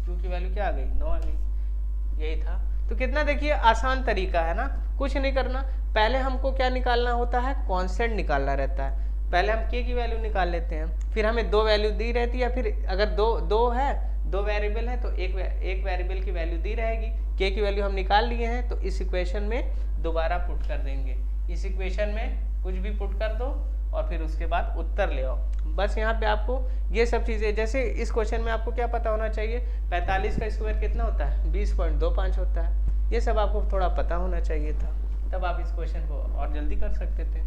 क्यू की वैल्यू क्या आ गई, 9 आ गई। यही था। तो कितना देखिए आसान तरीका है ना, कुछ नहीं करना। पहले हमको क्या निकालना होता है, कांस्टेंट निकालना रहता है। पहले हम के की वैल्यू निकाल लेते हैं, फिर हमें 2 वैल्यू दी रहती है। फिर अगर दो है, 2 वेरिएबल है तो एक वेरिएबल की वैल्यू दी रहेगी। के की वैल्यू हम निकाल लिए हैं तो इस इक्वेशन में दोबारा पुट कर देंगे। इस इक्वेशन में कुछ भी पुट कर दो और फिर उसके बाद उत्तर ले आओ। बस यहाँ पे आपको ये सब चीज़ें, जैसे इस क्वेश्चन में आपको क्या पता होना चाहिए, 45 का स्क्वायर कितना होता है, 20.25 होता है। ये सब आपको थोड़ा पता होना चाहिए था, तब आप इस क्वेश्चन को और जल्दी कर सकते थे।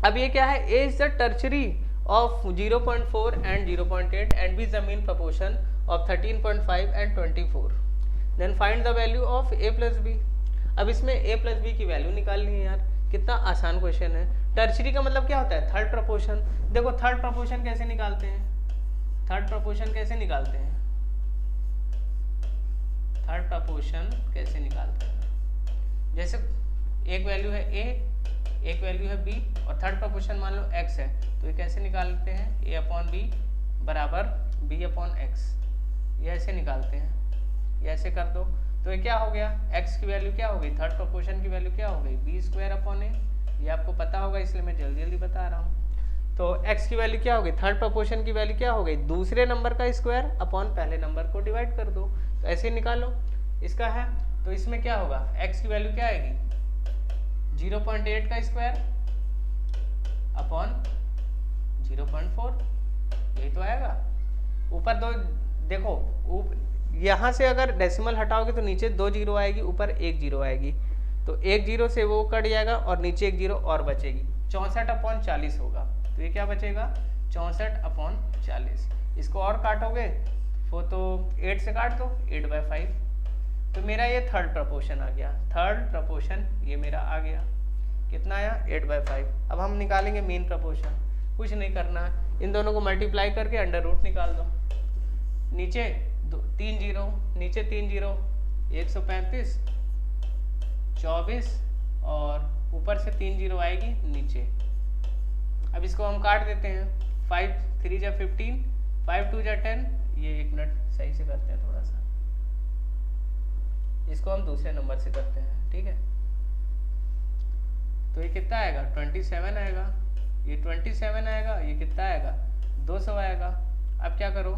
अब ये क्या है, A is the tertiary of 0.4 and 0.8 and B is the mean proportion of 13.5 and 24। Then find the value of a plus B. अब इसमें a प्लस बी की वैल्यू निकालनी है यार, कितना आसान क्वेश्चन है। टर्चरी का मतलब क्या होता है, थर्ड प्रपोर्शन। देखो थर्ड प्रपोर्शन कैसे निकालते हैं, थर्ड प्रपोर्शन कैसे निकालते हैं, थर्ड प्रपोर्शन कैसे निकालते हैं। जैसे एक वैल्यू है a, एक वैल्यू है b और थर्ड प्रपोर्शन मान लो x है, तो ये कैसे निकालते हैं, a/b बराबर b/x। ये ऐसे निकालते हैं, ये ऐसे कर दो तो ये क्या हो गया, x की वैल्यू क्या हो गई, थर्ड प्रपोर्शन की वैल्यू क्या हो गई, b²/a। ये आपको पता होगा इसलिए मैं जल्दी जल्दी बता रहा हूँ। तो x की वैल्यू क्या हो गई, थर्ड प्रपोर्शन की वैल्यू क्या हो गई, दूसरे नंबर का स्क्वायर अपॉन पहले नंबर को डिवाइड कर दो। तो ऐसे निकालो, इसका है तो इसमें क्या होगा, x की वैल्यू क्या आएगी, 0.8 का स्क्वायर अपॉन 0.4, यही तो आएगा। ऊपर दो देखो, यहाँ से अगर डेसिमल हटाओगे तो नीचे 2 जीरो आएगी, ऊपर 1 जीरो आएगी। तो 1 जीरो से वो कट जाएगा और नीचे 1 जीरो और बचेगी, 64/40 होगा। तो ये क्या बचेगा, 64/40। इसको और काटोगे वो तो 8 से काट दो, 8/5। तो मेरा ये थर्ड प्रपोर्शन आ गया, थर्ड प्रपोर्शन ये मेरा आ गया। कितना आया, 8/5। अब हम निकालेंगे मीन प्रपोर्शन। कुछ नहीं करना, इन दोनों को मल्टीप्लाई करके अंडर रूट निकाल दो। नीचे 3 जीरो, नीचे 3 जीरो, 135, 24 और ऊपर से 3 जीरो आएगी नीचे। अब इसको हम काट देते हैं, 5 3 जा 15, 5 2 जा 10। ये 1 मिनट सही से करते हैं थोड़ा सा, इसको हम दूसरे नंबर से करते हैं, ठीक है। तो ये कितना आएगा, 27 आएगा, ये 27 आएगा, ये कितना आएगा, 200 आएगा। अब क्या करो,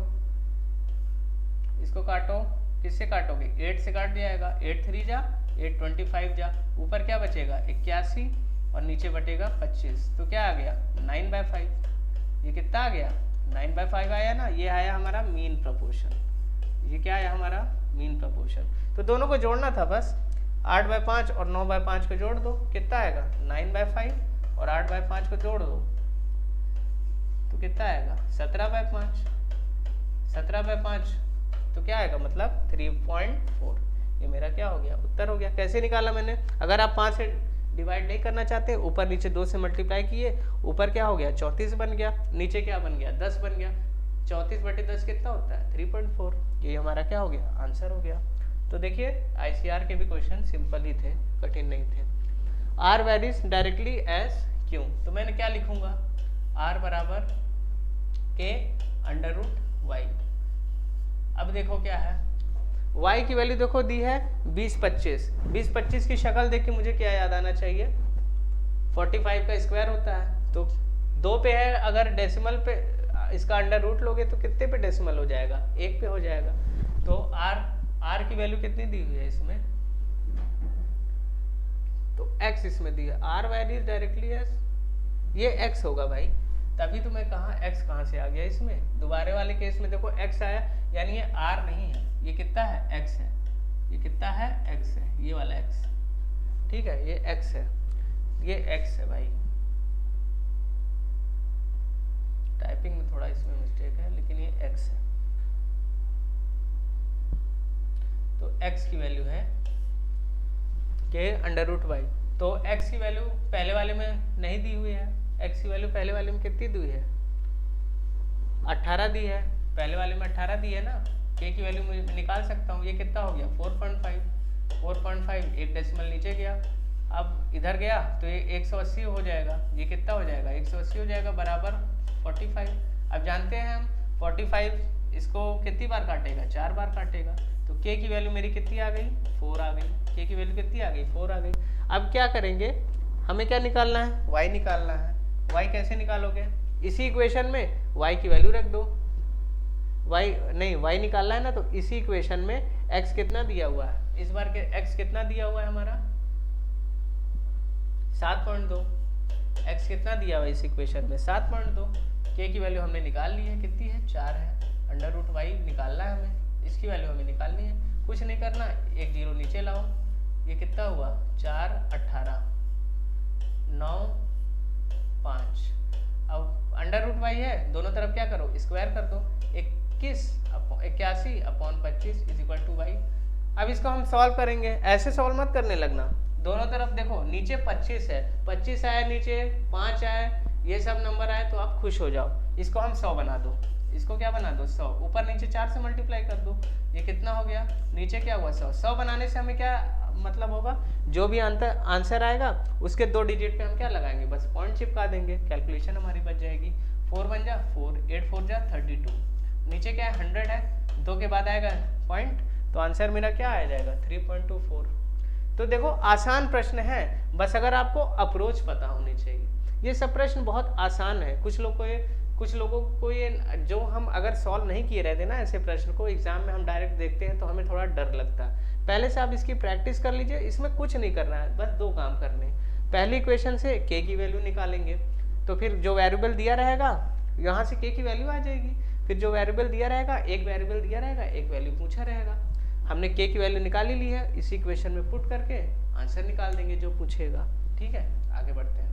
इसको काटो, किससे काटोगे, 8 से काट दिया जाएगा, 8 3 जा 8, 25 जा, ऊपर क्या बचेगा 81 और नीचे बटेगा 25। तो क्या आ गया, 9/5। ये कितना आ गया, 9/5 आया ना। ये आया हमारा मीन प्रपोर्शन, ये क्या आया हमारा मीन प्रपोर्शन। तो दोनों को जोड़ना था बस, 8/5 और 9/5 को जोड़ दो, कितना आएगा 9/5 और 8/5 को जोड़ दो तो कितना आएगा 17/5। 17/5 तो क्या आएगा, मतलब 3.4। ये मेरा क्या हो गया, उत्तर हो गया। कैसे निकाला मैंने, अगर आप 5 से डिवाइड नहीं करना चाहते, ऊपर नीचे 2 से मल्टीप्लाई किए, ऊपर क्या हो गया 34 बन गया, नीचे क्या बन गया 10 बन गया। 34/10 कितना होता है 3.4। ये हमारा क्या हो गया, आंसर हो गया। तो देखिए ICR के भी क्वेश्चन सिंपल ही थे, कठिन नहीं थे। R varies directly as Q, तो मैंने क्या लिखूंगा, R बराबर k√y। अब देखो क्या है, y की वैल्यू देखो दी है 20-25। 20-25 की शक्ल देख के मुझे क्या याद आना चाहिए, 45 का स्क्वायर होता है। तो 2 पे है, अगर डेसिमल पे इसका अंडर रूट लोगे तो कितने पे डेसिमल हो जाएगा, 1 पे हो जाएगा। तो आर की वैल्यू कितनी दी हुई है इसमें, तो एक्स इसमें दी है, आर वैल्यू डायरेक्टली एस, ये एक्स होगा भाई, तभी तो मैं कहा एक्स कहाँ से आ गया इसमें। दोबारे वाले केस में देखो एक्स आया, यानी ये आर नहीं है, ये कितना है, एक्स है, ये कितना है, एक्स है, ये वाला एक्स, ठीक है, ये एक्स है, ये एक्स है भाई। टाइपिंग में थोड़ा इसमें मिस्टेक है, लेकिन ये एक्स है, तो x की वैल्यू है के अंडर रूट वाई। तो x की वैल्यू पहले वाले में नहीं दी हुई है, x की वैल्यू पहले वाले में कितनी दी हुई है, 18 दी है, पहले वाले में 18 दी है ना, k की वैल्यू मैं निकाल सकता हूँ, ये कितना हो गया 4.5, एक डेसिमल नीचे गया, अब इधर गया तो ये 180 हो जाएगा, ये कितना हो जाएगा 180 हो जाएगा बराबर 45। अब जानते हैं हम 45 इसको कितनी बार काटेगा, 4 बार काटेगा, तो k की वैल्यू मेरी कितनी आ गई, 4 आ गई, k की वैल्यू कितनी आ गई, 4 आ गई। अब क्या करेंगे, हमें क्या निकालना है, y निकालना है। y कैसे निकालोगे, इसी इक्वेशन में y की वैल्यू रख दो, y निकालना है ना, तो इसी इक्वेशन में x कितना दिया हुआ है, इस बार के x कितना दिया हुआ है हमारा 7.2, x कितना दिया हुआ है इस इक्वेशन में 7.2, k की वैल्यू हमने निकाल ली है, कितनी है 4 है, अंडर रूट y निकालना है हमें, इसकी वैल्यू हमें निकालनी है, कुछ नहीं करना, एक जीरो नीचे लाओ, ये कितना हुआ 4, 18, 9, 5। अब अंडर रूट वाई है, दोनों तरफ क्या करो स्क्वायर कर दो, 81 upon 25 is equal to Y. अब इसको हम सॉल्व करेंगे, ऐसे सॉल्व मत करने लगना, दोनों तरफ देखो, नीचे 25 है, 25 आया, नीचे 5 आया, ये सब नंबर आए तो आप खुश हो जाओ, इसको हम 100 बना दो, इसको क्या बना दो 100, ऊपर नीचे 4 से मल्टीप्लाई कर दो, ये कितना हो गया, नीचे क्या हुआ 100। 100 बनाने से हमें क्या मतलब होगा, जो भी आंसर आएगा उसके 2 डिजिट पे हम क्या लगाएंगे, बस पॉइंट चिपका देंगे, कैलकुलेशन हमारी बच जाएगी। 4 बन जा 4, 8 4 जा 32, नीचे क्या है 100 है, 2 के बाद आएगा पॉइंट, तो आंसर मेरा क्या आ जाएगा 3.24। तो देखो आसान प्रश्न है, बस अगर आपको अप्रोच पता होनी चाहिए। ये सब प्रश्न बहुत आसान है, कुछ लोगों को ये जो हम अगर सॉल्व नहीं किए रहते ना ऐसे प्रश्न को, एग्जाम में हम डायरेक्ट देखते हैं तो हमें थोड़ा डर लगता है। पहले से आप इसकी प्रैक्टिस कर लीजिए, इसमें कुछ नहीं करना है, बस 2 काम करने। पहली इक्वेशन से k की वैल्यू निकालेंगे, तो फिर जो वेरिएबल दिया रहेगा यहाँ से k की वैल्यू आ जाएगी, फिर जो वेरिएबल दिया रहेगा, एक वेरिएबल दिया रहेगा, एक वैल्यू पूछा रहेगा, हमने k की वैल्यू निकाल ही ली है, इसी इक्वेशन में पुट करके आंसर निकाल देंगे जो पूछेगा। ठीक है, आगे बढ़ते हैं।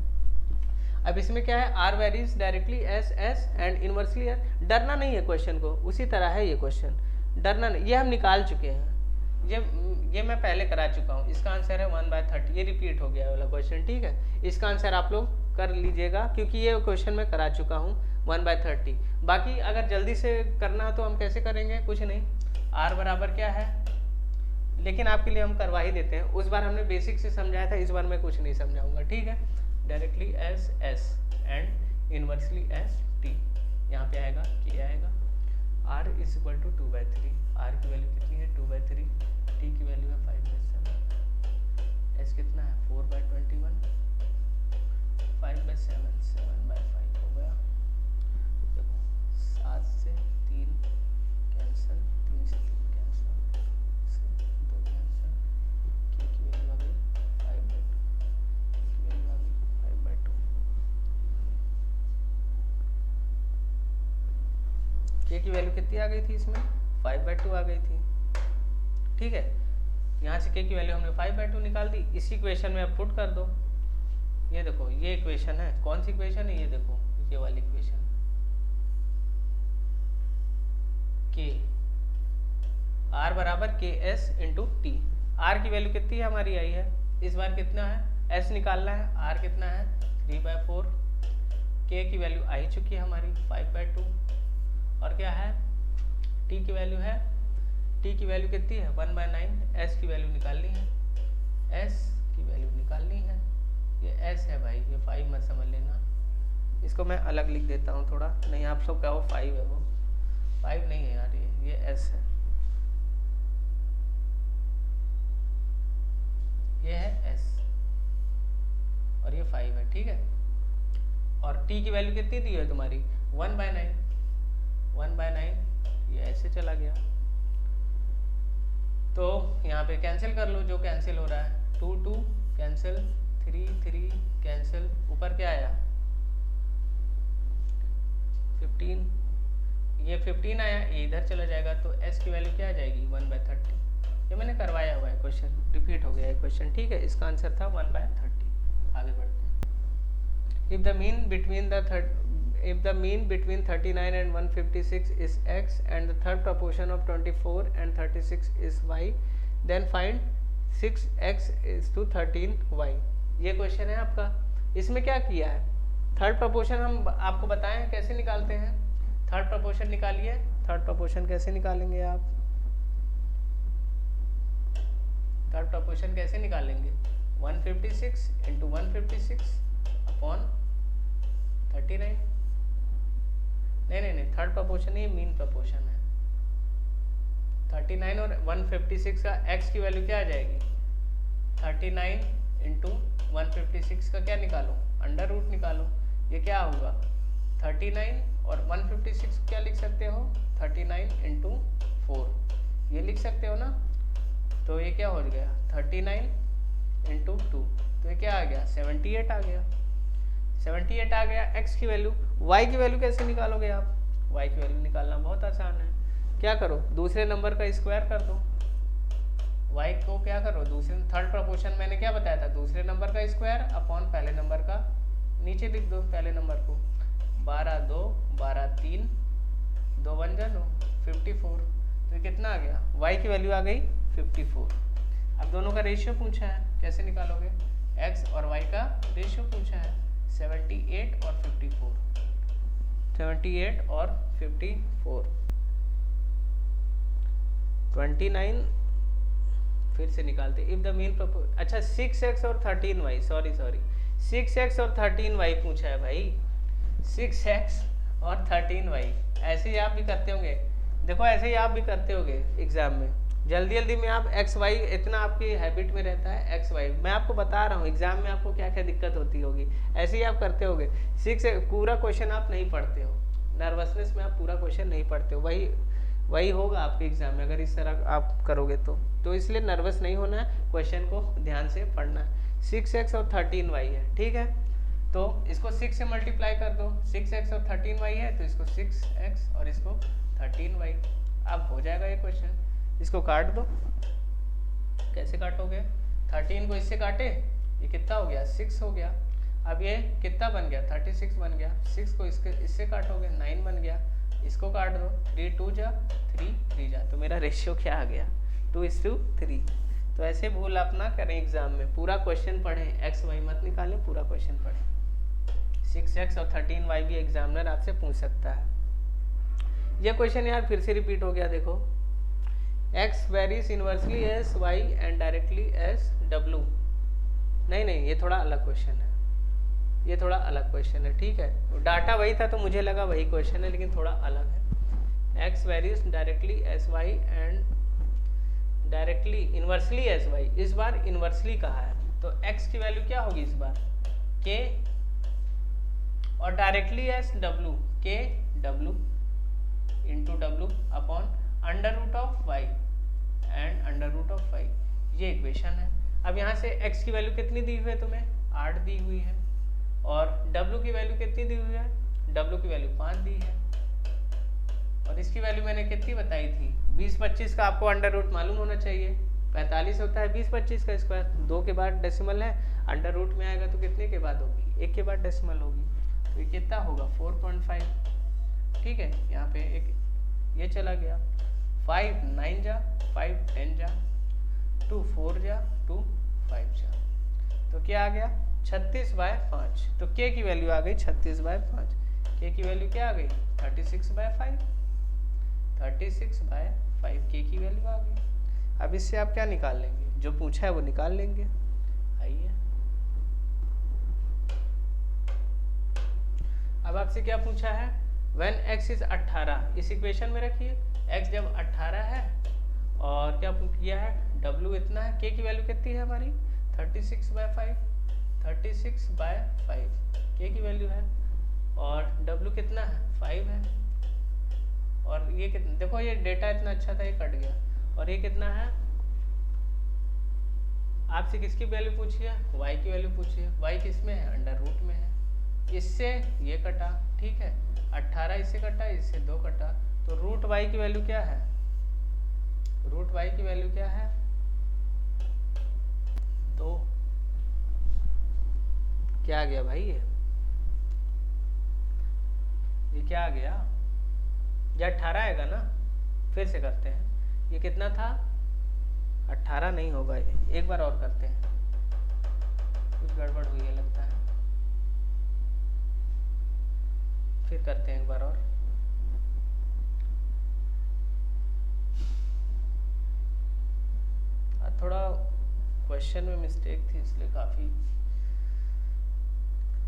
अब इसमें क्या है, R varies directly as S and inversely as. डरना नहीं है क्वेश्चन को, उसी तरह है ये क्वेश्चन, डरना नहीं, ये हम निकाल चुके हैं, ये मैं पहले करा चुका हूँ। इसका आंसर है 1/30, ये रिपीट हो गया वाला क्वेश्चन। ठीक है, इसका आंसर आप लोग कर लीजिएगा क्योंकि ये क्वेश्चन मैं करा चुका हूँ 1/30। बाकी अगर जल्दी से करना तो हम कैसे करेंगे, कुछ नहीं, आर बराबर क्या है, लेकिन आपके लिए हम करवा ही देते हैं, उस बार हमने बेसिक से समझाया था, इस बार मैं कुछ नहीं समझाऊंगा। ठीक है, directly as S and inversely as T, यहाँ पे आएगा क्या आएगा, R is equal to 2/3, R की वैल्यू कितनी है 2/3, टी की वैल्यू है 5/7, एस कितना है 4/21, 5/7, 7/5 हो गया। देखो 7 से 3 कैंसिल, 3 से 3 कैंसिल, 2 कैंसिल, के की वैल्यू आ गई 5/2, के की वैल्यू आ गई 5/2, के की वैल्यू कितनी आ गई थी इसमें 5/2 आ गई थी। ठीक है, यहाँ से k की वैल्यू हमने 5/2 निकाल दी, इसी इक्वेशन में आप पुट कर दो। ये देखो ये इक्वेशन है, कौन सी इक्वेशन है, ये देखो ये वाली इक्वेशन, k r बराबर के एस इंटू टी। आर की वैल्यू कितनी है हमारी आई है, इस बार कितना है, s निकालना है, r कितना है 3/4, k की वैल्यू आ ही चुकी है हमारी 5/2, और क्या है t की वैल्यू है, t की वैल्यू कितनी है 1/9, s की वैल्यू निकालनी है, s की वैल्यू निकालनी है, ये s है भाई, ये 5 मत समझ लेना, इसको मैं अलग लिख देता हूँ थोड़ा, नहीं आप लोग कहो 5 है, वो 5 नहीं है यार, ये s है, ये है s और ये 5 है। ठीक है, और t की वैल्यू कितनी दी है तुम्हारी 1/9, 1/9, ये ऐसे चला गया, तो यहाँ पे कैंसिल कर लो जो कैंसिल हो रहा है, 2 2 कैंसिल, 3 3 कैंसिल, ऊपर क्या आया 15, ये 15 आया, ये इधर चला जाएगा तो s की वैल्यू क्या आ जाएगी 1/30। ये मैंने करवाया हुआ है, क्वेश्चन रिपीट हो गया है क्वेश्चन, ठीक है। इसका आंसर था 1/30। आगे बढ़ते हैं। If the mean between 39 and 156 is x and the third proportion of 24 and 36 is y, then find 6x is to 13y। ये क्वेश्चन है आपका। इसमें क्या किया है, थर्ड प्रपोर्शन हम आपको बताएं कैसे निकालते हैं। थर्ड प्रपोर्शन निकालिए। थर्ड प्रपोर्शन कैसे निकालेंगे आप, थर्ड प्रपोर्शन कैसे निकालेंगे 156 इंटू 156 अपॉन 39। नहीं, थर्ड प्रपोर्शन ये मीन प्रपोर्शन है। 39 और 156 का x की वैल्यू क्या आ जाएगी 39 इंटू 156 का क्या निकालो, अंडर रूट निकालो। ये क्या होगा 39 और 156 क्या लिख सकते हो 39 इंटू 4, ये लिख सकते हो ना। तो ये क्या हो गया 39 इंटू 2, तो ये क्या आ गया 78 आ गया। 78 आ गया। x की वैल्यू, y की वैल्यू कैसे निकालोगे आप, y की वैल्यू निकालना बहुत आसान है। क्या करो, दूसरे नंबर का स्क्वायर कर दो। y को क्या करो, दूसरे थर्ड प्रपोर्शन मैंने क्या बताया था, दूसरे नंबर का स्क्वायर अपॉन पहले नंबर का, नीचे लिख दो पहले नंबर को। 12 2 12 3 2 1 जा 9 54। तो कितना आ गया, y की वैल्यू आ गई 54। अब दोनों का रेशियो पूछा है, कैसे निकालोगे, x और y का रेशियो पूछा है 78 और 54, 78 और 54, 29 फिर से निकालते। इफ द मीन प्रपोज, अच्छा 6x और 13y, सॉरी 6x और 13y पूछा है भाई, 6x और 13y। ऐसे ही आप भी करते होंगे, देखो ऐसे ही आप भी करते होंगे एग्जाम में, जल्दी जल्दी में आप एक्स वाई, इतना आपकी हैबिट में रहता है एक्स वाई। मैं आपको बता रहा हूँ एग्जाम में आपको क्या क्या दिक्कत होती होगी, ऐसे ही आप करते होगे। 6 पूरा क्वेश्चन आप नहीं पढ़ते हो, नर्वसनेस में आप पूरा क्वेश्चन नहीं पढ़ते हो, वही होगा आपके एग्जाम में अगर इस तरह आप करोगे तो इसलिए नर्वस नहीं होना है, क्वेश्चन को ध्यान से पढ़ना है। 6x और 13y है, ठीक है। तो इसको 6 से मल्टीप्लाई कर दो, 6x और 13y है तो इसको 6x और इसको 13y, अब हो जाएगा ये क्वेश्चन। इसको काट दो, कैसे काटोगे, 13 को इससे काटे, ये कितना हो गया 6 हो गया। अब ये कितना बन गया 36 बन गया, 6 को इससे काटोगे 9 बन गया, इसको काट दो, 3 2 जा 3 3 जा, तो मेरा रेशियो क्या आ गया 2:3। तो ऐसे भूल आप ना करें एग्जाम में, पूरा क्वेश्चन पढ़ें, एक्स वाई मत निकालें, पूरा क्वेश्चन पढ़ें। 6x और 13y भी एग्जामिनर आपसे पूछ सकता है। ये क्वेश्चन यार फिर से रिपीट हो गया, देखो x varies inversely as y and directly as w। नहीं, ये थोड़ा अलग क्वेश्चन है, ये थोड़ा अलग क्वेश्चन है, ठीक है। डाटा वही था तो मुझे लगा वही क्वेश्चन है, लेकिन थोड़ा अलग है। x varies directly S y and directly inversely as y, इस बार इनवर्सली कहा है, तो x की वैल्यू क्या होगी इस बार k, और directly as w, k w into w upon under root of y and under root of y, ये इक्वेशन है। अब यहाँ से x की वैल्यू कितनी दी हुई है तुम्हें 8 दी हुई है, और w की वैल्यू कितनी दी हुई है, w की वैल्यू 5 दी है, और इसकी वैल्यू मैंने कितनी बताई थी 20-25 का आपको अंडर रूट मालूम होना चाहिए, 45 होता है 20-25 का स्क्वायर, 2 के बाद डेसिमल है, अंडर रूट में आएगा तो कितने के बाद होगी 1 के बाद डेसिमल होगी, तो ये कितना होगा 4.5, ठीक है। यहाँ पे एक ये चला गया, 5 9 जा 5 10 जा 2 4 जा 2 5 जा, तो क्या आ गया 36/5। तो k की वैल्यू आ गई 36/5, k की वैल्यू क्या आ गई 36/5, 36/5 k की वैल्यू आ गई। अब इससे आप क्या निकाल लेंगे, जो पूछा है वो निकाल लेंगे। आइए अब आपसे क्या पूछा है, when x is 18, इस इक्वेशन में रखिए, x जब 18 है और क्या किया है w इतना है, k की वैल्यू कितनी है हमारी 36/5, 36/5 k की वैल्यू है, और w कितना है 5 है, और ये कितना, देखो ये डेटा इतना अच्छा था ये कट गया, और ये कितना है आपसे किसकी वैल्यू पूछी है, y की वैल्यू पूछी है। y किस में है, अंडर रूट में है। इससे ये कटा, ठीक है, 18 इससे कटा, इससे 2 कटा, तो रूट y की वैल्यू क्या है, रूट y की वैल्यू क्या है, 2। क्या आ गया भाई, ये क्या आ गया, ये 18 आएगा ना। फिर से करते हैं, ये कितना था, 18 नहीं होगा ये, एक बार और करते हैं, कुछ गड़बड़ हुई है लगता है, फिर करते हैं एक बार और। थोड़ा क्वेश्चन में मिस्टेक थी इसलिए काफ़ी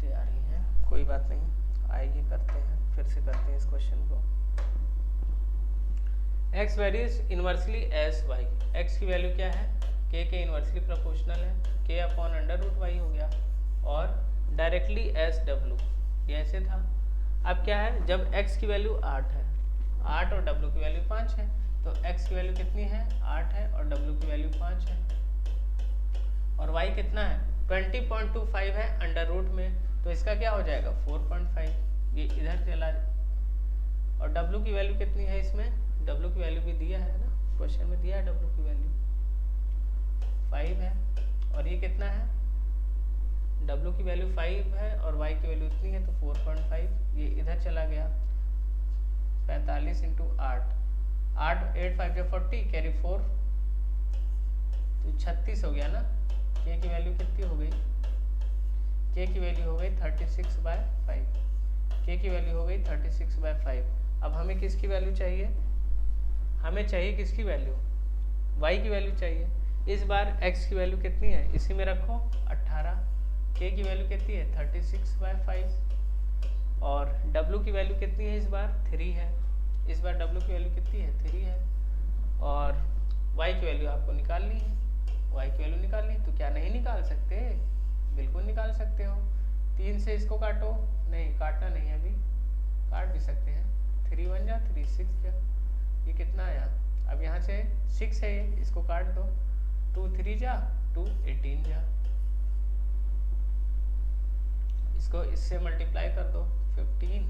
तैयारी है, कोई बात नहीं, आएगी, करते हैं, फिर से करते हैं इस क्वेश्चन को। x varies inversely as y, x की वैल्यू क्या है, k के इनवर्सली प्रोपोर्शनल है, k upon under root y हो गया, और डायरेक्टली एस w, ये ऐसे था। अब क्या है, जब x की वैल्यू 8 है, 8 और w की वैल्यू 5 है, तो x की वैल्यू कितनी है, 8 है, और w की वैल्यू 5 है, और y कितना है, 20.25 है अंडर रूट में, तो इसका क्या हो जाएगा 4.5, ये इधर चला, और w की वैल्यू कितनी है इसमें, w की वैल्यू भी दिया है ना, क्वेश्चन में दिया है w की वैल्यू 5 है, और ये कितना है, w की वैल्यू 5 है और y की वैल्यू इतनी है, तो 4.5, ये इधर चला गया, 45 × 8, 8 5 40, कैरी 4, तो 36 हो गया ना। k की वैल्यू कितनी हो गई, k की वैल्यू हो गई 36/5, k की वैल्यू हो गई 36/5। अब हमें किसकी वैल्यू चाहिए, हमें चाहिए किसकी वैल्यू, y की वैल्यू चाहिए। इस बार x की वैल्यू कितनी है, इसी में रखो 18, k की वैल्यू कितनी है 36/5, और w की वैल्यू कितनी है इस बार 3 है, इस बार w की वैल्यू कितनी है 3 है, और y की वैल्यू आपको निकालनी है, y की वैल्यू निकालनी है, तो क्या नहीं निकाल सकते, बिल्कुल निकाल सकते हो। 3 से इसको काटो, नहीं काटना नहीं है अभी, काट भी सकते हैं, 3 1 जा 3 6 जा, ये कितना आया, अब यहाँ से 6 है ये, इसको काट दो, 2 3 जा 2 18 जा, इसको इससे मल्टीप्लाई कर दो 15,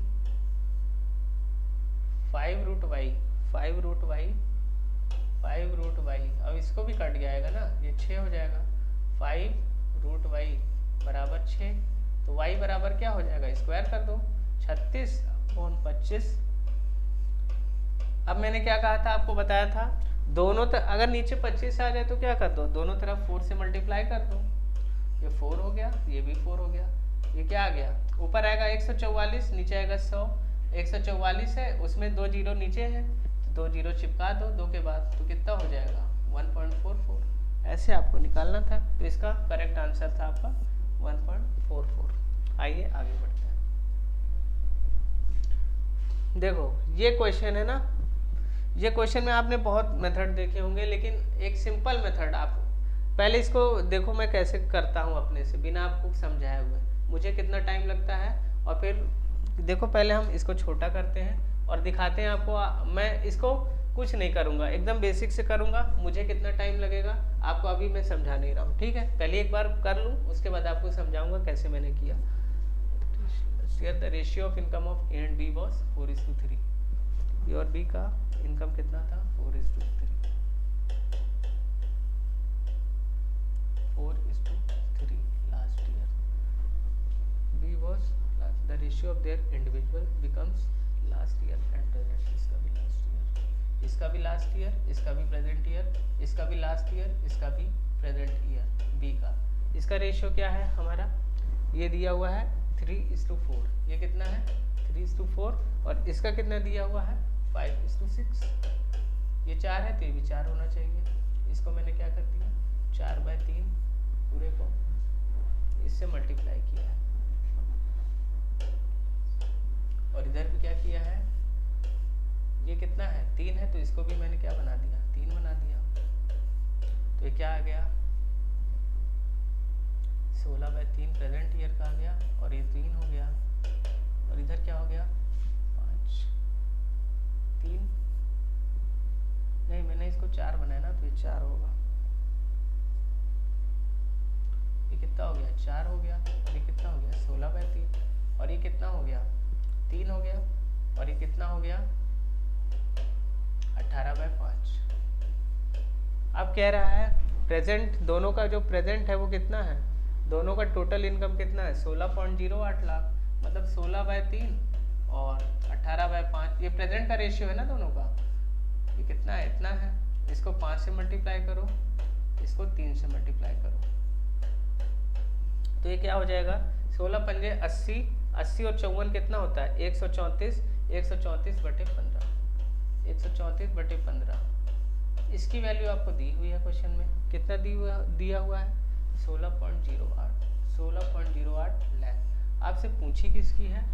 5 root Y, 5 root Y, 5 root Y, अब इसको भी कट जाएगा ना, ये 6 हो जाएगा, 5 रूट वाई बराबर 6, तो y बराबर क्या हो जाएगा, स्क्वायर कर दो 36/25। अब मैंने क्या कहा था, आपको बताया था, दोनों अगर नीचे 25 आ जाए तो क्या कर दो, दोनों तरफ 4 से मल्टीप्लाई कर दो, ये 4 हो गया, ये भी 4 हो गया, ये क्या आ गया, ऊपर आएगा 144, नीचे आएगा 100, 144 है, उसमें 2 जीरो नीचे है, तो 2 जीरो चिपका दो 2 के बाद, तो कितना हो जाएगा 1.44, ऐसे आपको निकालना था, तो इसका करेक्ट आंसर था आपका 1.44। आइए आगे बढ़ते हैं। देखो ये क्वेश्चन है ना, ये क्वेश्चन में आपने बहुत मेथड देखे होंगे, लेकिन एक सिंपल मेथड, आप पहले इसको देखो मैं कैसे करता हूँ अपने से, बिना आपको समझाए हुए, मुझे कितना टाइम लगता है, और फिर देखो पहले हम इसको छोटा करते हैं और दिखाते हैं आपको। मैं इसको कुछ नहीं करूँगा, एकदम बेसिक से करूँगा, मुझे कितना टाइम लगेगा आपको अभी मैं समझा नहीं रहा हूँ, ठीक है, पहले एक बार कर लूँ, उसके बाद आपको समझाऊंगा कैसे मैंने किया। The ratio of income of A and B was 4:3, A और बी का इनकम कितना था 4:3, 4:3 last year, B was the ratio of their individual incomes last year and present, इसका भी लास्ट ईयर, इसका भी लास्ट ईयर, इसका भी प्रेजेंट ईयर, इसका भी लास्ट ईयर, इसका भी प्रेजेंट ईयर, बी का। इसका रेशियो क्या है हमारा, ये दिया हुआ है 3:4, ये कितना है 3:4, और इसका कितना दिया हुआ है 5:6, ये 4 है तो ये भी 4 होना चाहिए, इसको मैंने क्या कर दिया 4/3 पूरे को इससे मल्टीप्लाई किया है, और इधर भी क्या किया है, ये कितना है 3 है, तो इसको भी मैंने क्या बना दिया 3 बना दिया, तो ये क्या आ गया 16/3 प्रेजेंट ईयर का आ गया, और ये 3 हो गया, और इधर क्या हो गया 5, 3 नहीं, मैंने इसको 4 बनाया ना, तो ये 4 होगा, ये कितना हो गया 4 हो गया, ये कितना हो गया 16/3, और ये कितना हो गया 3 हो गया, और ये कितना हो गया 18/5। अब कह रहा है प्रेजेंट, दोनों का जो प्रेजेंट है वो कितना है, दोनों का टोटल इनकम कितना है 16.08 लाख, मतलब 16/3 और 18/5। ये प्रेजेंट का रेशियो है ना दोनों का, ये कितना है इतना है, इसको 5 से मल्टीप्लाई करो, इसको 3 से मल्टीप्लाई करो, तो ये क्या हो जाएगा 16 पंजे 80, 80 और 54 कितना होता है 134, 134/15, 134/15। इसकी वैल्यू आपको दी हुई है क्वेश्चन में, कितना दिया हुआ है 16.08, 16.08 लाख। आपसे पूछी किसकी है,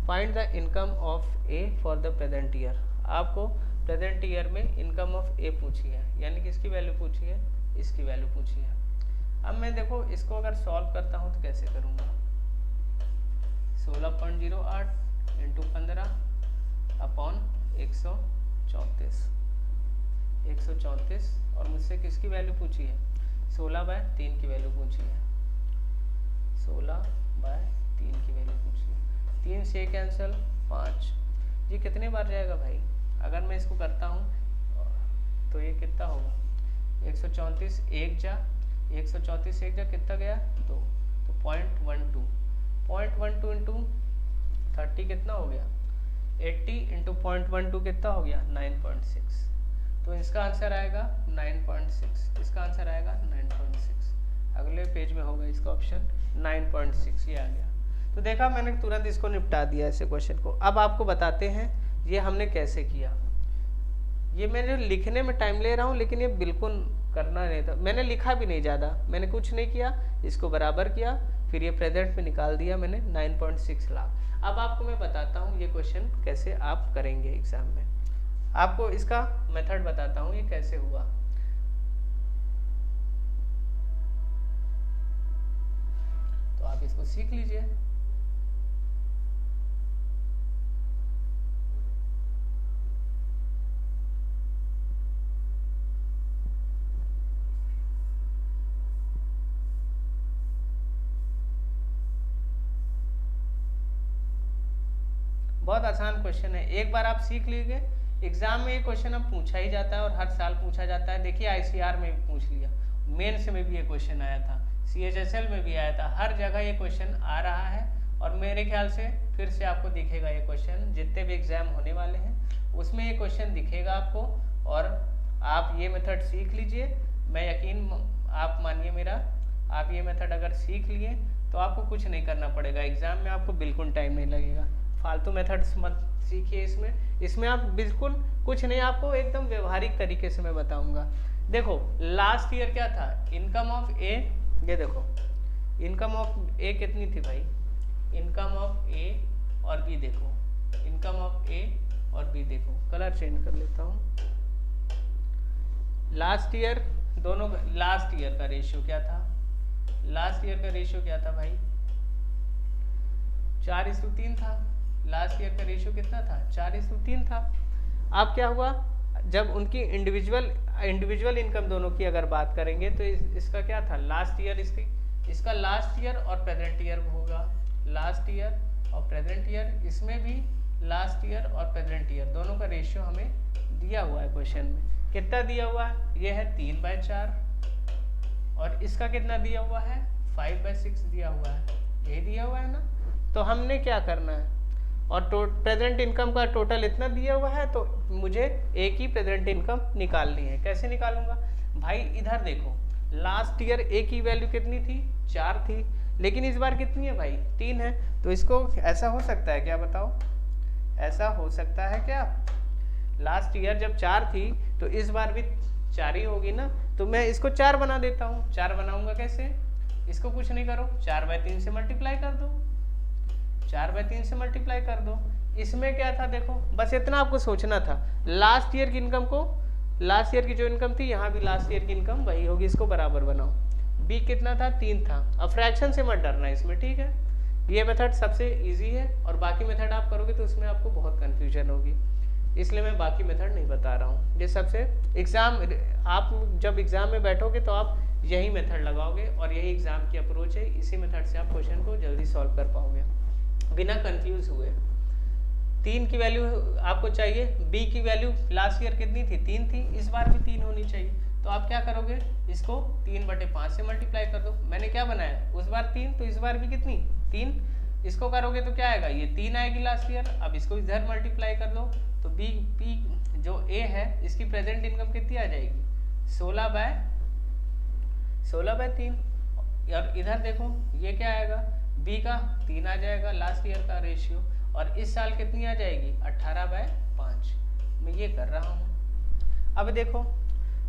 find the income of A for the present year. आपको प्रेजेंट ईयर में इनकम ऑफ ए पूछी है, यानी कि इसकी वैल्यू पूछी है, इसकी वैल्यू पूछी है। अब मैं देखो इसको अगर सॉल्व करता हूँ तो कैसे करूँगा, 16.08 इंटू 15 अपॉन 134, 134, और मुझसे किसकी वैल्यू पूछी है 16/3 की वैल्यू पूछी है, 16/3 की वैल्यू पूछी है। 3 से कैंसिल 5, ये कितने बार जाएगा भाई, अगर मैं इसको करता हूँ तो ये कितना होगा 134 एक जा 134 एक जा कितना गया 2, तो 0.12 इंटू 30 कितना हो गया 80 इंटू 0.12 कितना हो गया 9.6, तो इसका आंसर आएगा 9.6, इसका आंसर आएगा 9.6। अगले पेज में होगा इसका ऑप्शन 9.6, ये आ गया। तो देखा मैंने तुरंत इसको निपटा दिया ऐसे क्वेश्चन को। अब आपको बताते हैं ये हमने कैसे किया। ये मैंने लिखने में टाइम ले रहा हूँ, लेकिन ये बिल्कुल करना नहीं था, मैंने लिखा भी नहीं ज़्यादा, मैंने कुछ नहीं किया, इसको बराबर किया, फिर ये प्रेजेंट में निकाल दिया मैंने 9.6 लाख। अब आपको मैं बताता हूँ ये क्वेश्चन कैसे आप करेंगे एग्जाम में, आपको इसका मेथड बताता हूँ ये कैसे हुआ। तो आप इसको सीख लीजिए। बहुत आसान क्वेश्चन है, एक बार आप सीख लीजिए। एग्जाम में ये क्वेश्चन अब पूछा ही जाता है और हर साल पूछा जाता है। देखिए आईसीआर में भी पूछ लिया, मेंस में भी ये क्वेश्चन आया था, सीएचएसएल में भी आया था, हर जगह ये क्वेश्चन आ रहा है। और मेरे ख्याल से फिर से आपको दिखेगा ये क्वेश्चन, जितने भी एग्जाम होने वाले हैं उसमें ये क्वेश्चन दिखेगा आपको। और आप ये मेथड सीख लीजिए, मैं यकीन आप मानिए मेरा, आप ये मेथड अगर सीख लिए तो आपको कुछ नहीं करना पड़ेगा, एग्जाम में आपको बिल्कुल टाइम नहीं लगेगा। फालतू मेथड्स मत सीखिए, इसमें आप बिल्कुल कुछ नहीं, आपको एकदम व्यवहारिक तरीके से मैं बताऊंगा। देखो लास्ट ईयर क्या था, इनकम ऑफ ए, ये देखो इनकम ऑफ ए कितनी थी भाई, इनकम ऑफ ए और बी देखो, इनकम ऑफ ए और बी देखो, कलर चेंज कर लेता हूँ। लास्ट ईयर दोनों, लास्ट ईयर का रेशियो क्या था, लास्ट ईयर का रेशियो क्या था भाई 4:3 था। लास्ट ईयर का रेशियो कितना था 4:3 था। अब क्या हुआ, जब उनकी इंडिविजुअल इनकम दोनों की अगर बात करेंगे तो इसका क्या था लास्ट ईयर, इसका लास्ट ईयर और प्रेजेंट ईयर होगा, लास्ट ईयर और प्रेजेंट ईयर, इसमें भी लास्ट ईयर और प्रेजेंट ईयर दोनों का रेशियो हमें दिया हुआ है क्वेश्चन में। कितना दिया हुआ है, ये है 3/4, और इसका कितना दिया हुआ है 5/6 दिया हुआ है, यही दिया हुआ है ना। तो हमने क्या करना है, और प्रेजेंट इनकम का टोटल इतना दिया हुआ है, तो मुझे एक ही प्रेजेंट इनकम निकालनी है। कैसे निकालूंगा भाई, इधर देखो लास्ट ईयर ए की वैल्यू कितनी थी 4 थी, लेकिन इस बार कितनी है भाई 3 है। तो इसको ऐसा हो सकता है क्या, बताओ ऐसा हो सकता है क्या, लास्ट ईयर जब 4 थी तो इस बार भी 4 ही होगी ना। तो मैं इसको 4 बना देता हूँ। 4 बनाऊंगा कैसे, इसको कुछ नहीं करो, 4/3 से मल्टीप्लाई कर दो, 4/3 से मल्टीप्लाई कर दो। इसमें क्या था देखो, बस इतना आपको सोचना था, लास्ट ईयर की इनकम को, लास्ट ईयर की जो इनकम थी यहाँ भी लास्ट ईयर की इनकम वही होगी, इसको बराबर बनाओ। बी कितना था 3 था। अब फ्रैक्शन से मत डरना इसमें, ठीक है, ये मेथड सबसे इजी है, और बाकी मेथड आप करोगे तो उसमें आपको बहुत कन्फ्यूजन होगी, इसलिए मैं बाकी मेथड नहीं बता रहा हूँ। ये सबसे एग्जाम, आप जब एग्जाम में बैठोगे तो आप यही मेथड लगाओगे और यही एग्जाम की अप्रोच है, इसी मेथड से आप क्वेश्चन को जल्दी सॉल्व कर पाओगे बिना कंफ्यूज हुए। 3 की वैल्यू आपको चाहिए, बी की वैल्यू लास्ट ईयर कितनी थी, 3 थी, इस बार भी 3 होनी चाहिए। तो आप क्या करोगे, इसको 3/5 से मल्टीप्लाई कर दो। मैंने क्या बनाया, उस बार 3 तो इस बार भी कितनी 3, इसको करोगे तो क्या आएगा, ये 3 आएगी लास्ट ईयर। अब इसको इधर मल्टीप्लाई कर दो तो बी जो ए है इसकी प्रेजेंट इनकम कितनी आ जाएगी, 16/3। और इधर देखो ये क्या आएगा, बी का 3 आ जाएगा लास्ट ईयर का रेशियो, और इस साल कितनी आ जाएगी 18/5। मैं ये कर रहा हूँ। अब देखो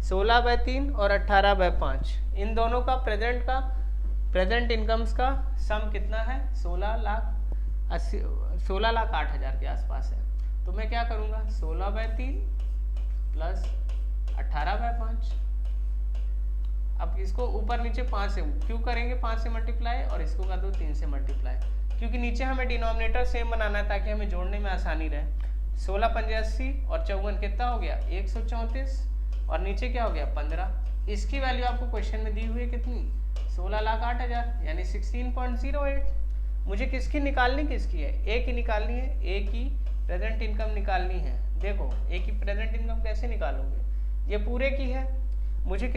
16/3 और 18/5 इन दोनों का प्रेजेंट इनकम्स का सम कितना है, 16,08,000 के आसपास है। तो मैं क्या करूँगा, 16/3 प्लस 18/5। अब इसको ऊपर नीचे 5 से क्यों करेंगे, 5 से मल्टीप्लाई, और इसको कर दो 3 से मल्टीप्लाई, क्योंकि नीचे हमें डिनोमिनेटर सेम बनाना है ताकि हमें जोड़ने में आसानी रहे। 16 पंजे 80 और 54 कितना हो गया 134, और नीचे क्या हो गया 15। इसकी वैल्यू आपको क्वेश्चन में दी हुई है कितनी, 16,08,000 यानी 16.08। मुझे किसकी निकालनी, किसकी है, ए की निकालनी है, ए की प्रेजेंट इनकम निकालनी है। देखो ए की प्रेजेंट इनकम कैसे निकालोगे, ये पूरे की है, मुझे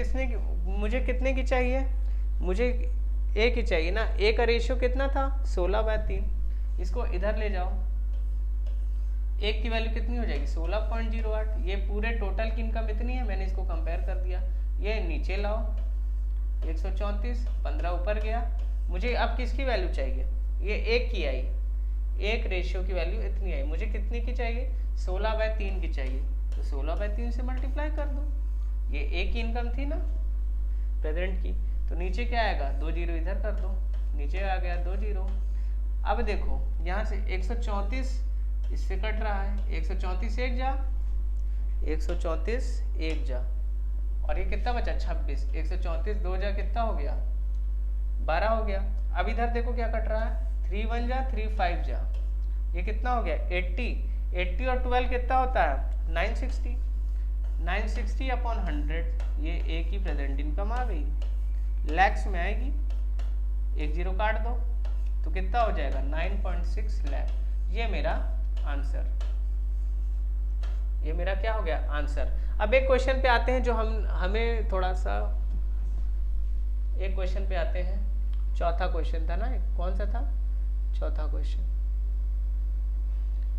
कितने की चाहिए, मुझे ए की चाहिए ना। ए का रेशियो कितना था 16/3, इसको इधर ले जाओ, एक की वैल्यू कितनी हो जाएगी 16.08। ये पूरे टोटल की इनकम इतनी है, मैंने इसको कंपेयर कर दिया। ये नीचे लाओ 134, 15 ऊपर गया। मुझे अब किसकी वैल्यू चाहिए, ये एक की आई, एक रेशियो की वैल्यू इतनी आई। मुझे कितनी की चाहिए 16/3 की चाहिए, तो 16/3 से मल्टीप्लाई कर दो। ये एक की इनकम थी ना प्रेजेंट की, तो नीचे क्या आएगा 2 जीरो इधर कर दो, नीचे आ गया 2 जीरो। अब देखो यहाँ से 134 इससे कट रहा है, 134 एक जा, 134 एक जा, और ये कितना बचा 26। 134 2 जा कितना हो गया 12 हो गया। अब इधर देखो क्या कट रहा है, 3 1 जा 3 5 जा, ये कितना हो गया 80 और 12 कितना होता है 960। 960/100 ये ए की प्रेजेंट इनकम आ गई, लैक्स में आएगी, एक जीरो काट दो तो कितना हो जाएगा 9.6 लाख। ये मेरा आंसर, ये मेरा क्या हो गया आंसर। अब एक क्वेश्चन पे आते हैं जो हमें थोड़ा सा, एक क्वेश्चन पे आते हैं, चौथा क्वेश्चन था ना, कौन सा था चौथा क्वेश्चन,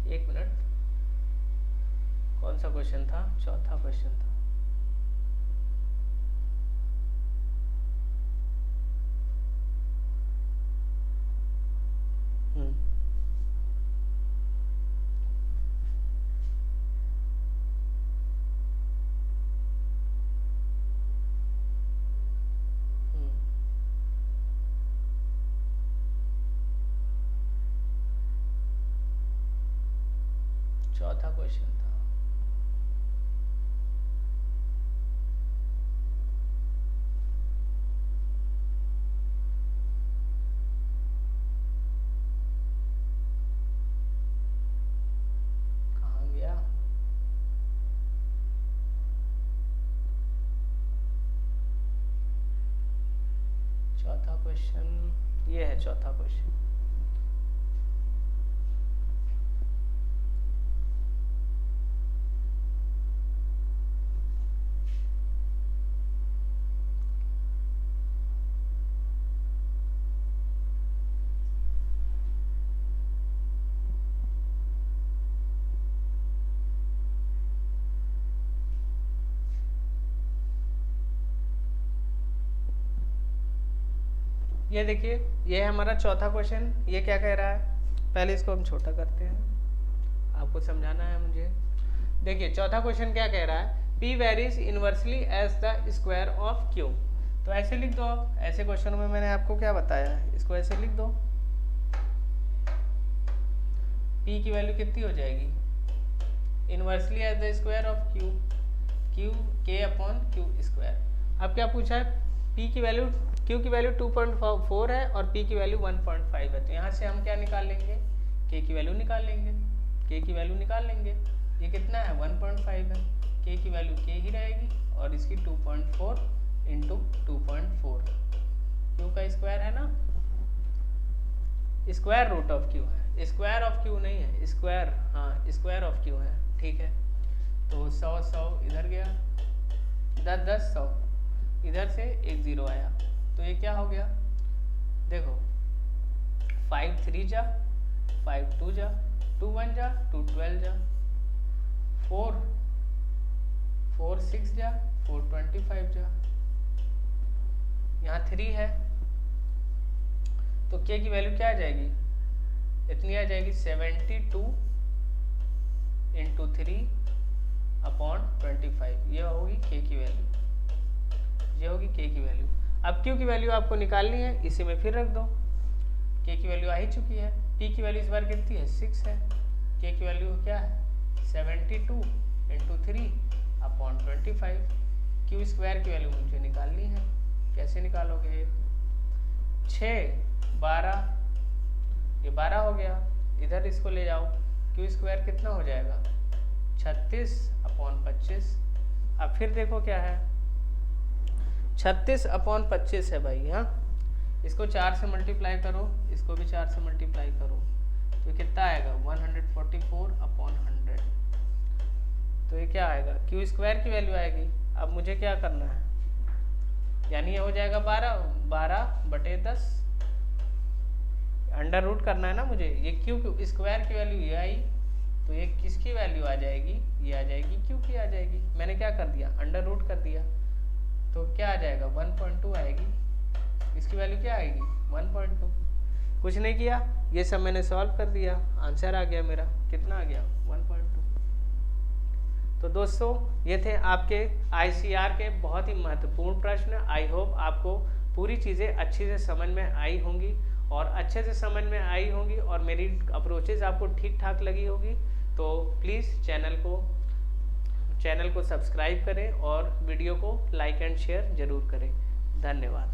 एक मिनट, कौन सा क्वेश्चन था, चौथा क्वेश्चन था, चौथा क्वेश्चन था। कहाँ गया, चौथा क्वेश्चन ये है, चौथा क्वेश्चन। ये देखिए, ये है हमारा चौथा क्वेश्चन। ये क्या कह रहा है, पहले इसको हम छोटा करते हैं, आपको समझाना है मुझे। देखिए चौथा क्वेश्चन क्या कह रहा है, P varies inversely as the square of Q। तो ऐसे लिख दो, ऐसे क्वेश्चनों में मैंने आपको क्या बताया है, इसको ऐसे लिख दो, P की वैल्यू कितनी हो जाएगी inversely as the square of Q, K/Q square. अब क्या पूछा है, P की वैल्यू, Q की वैल्यू 2.4 है और P की वैल्यू 1.5 है, तो यहाँ से हम क्या निकाल लेंगे, K की वैल्यू निकाल लेंगे, K की वैल्यू निकाल लेंगे। ये कितना है 1.5 है, K की वैल्यू K ही रहेगी और इसकी 2.4 इंटू 2.4, क्यू का स्क्वायर है ना, स्क्वायर रूट ऑफ क्यू है, स्क्वायर ऑफ क्यू नहीं है, स्क्वायर, हाँ स्क्वायर ऑफ क्यू है, ठीक है। तो 100 100 इधर गया, 10 10 100, इधर से एक जीरो आया, तो ये क्या हो गया, देखो 5 3 जा, 5 2 जा, 2 1 जा, 2 12 जा, 4 4 6 जा, 4 25 जा, यहाँ 3 है, तो k की वैल्यू क्या आ जाएगी, इतनी आ जाएगी 72 इंटू 3/25, ये होगी k की वैल्यू, ये होगी k की वैल्यू। अब q की वैल्यू आपको निकालनी है, इसी में फिर रख दो, k की वैल्यू आ ही चुकी है, p की वैल्यू इस बार कितनी है 6 है, k की वैल्यू क्या है 72 इंटू 3/25, q स्क्वायर की वैल्यू मुझे निकालनी है, कैसे निकालोगे, 6 12, ये 12 हो गया, इधर इसको ले जाओ, क्यू स्क्वायर कितना हो जाएगा 36/25, अब फिर देखो क्या है 36/25 है भाई, हाँ इसको 4 से मल्टीप्लाई करो, इसको भी 4 से मल्टीप्लाई करो, तो कितना आएगा 144/100, तो ये क्या आएगा क्यू स्क्वायर की वैल्यू आएगी। अब मुझे क्या करना है, यानी ये हो जाएगा 12/10, अंडर रूट करना है ना मुझे, ये क्यू स्क्वायर की वैल्यू ये आई, तो ये किसकी वैल्यू आ जाएगी, ये आ जाएगी क्यू की आ जाएगी, मैंने क्या कर दिया अंडर रूट कर दिया, तो क्या आ जाएगा 1.2 आएगी, इसकी वैल्यू क्या आएगी 1.2, कुछ नहीं किया, ये सब मैंने सॉल्व कर दिया, आंसर आ गया मेरा, कितना आ गया 1.2। तो दोस्तों ये थे आपके ICR के बहुत ही महत्वपूर्ण प्रश्न, आई होप आपको पूरी चीज़ें अच्छे से समझ में आई होंगी और अच्छे से समझ में आई होंगी और मेरी अप्रोचेज आपको ठीक ठाक लगी होगी, तो प्लीज़ चैनल को सब्सक्राइब करें और वीडियो को लाइक एंड शेयर ज़रूर करें। धन्यवाद।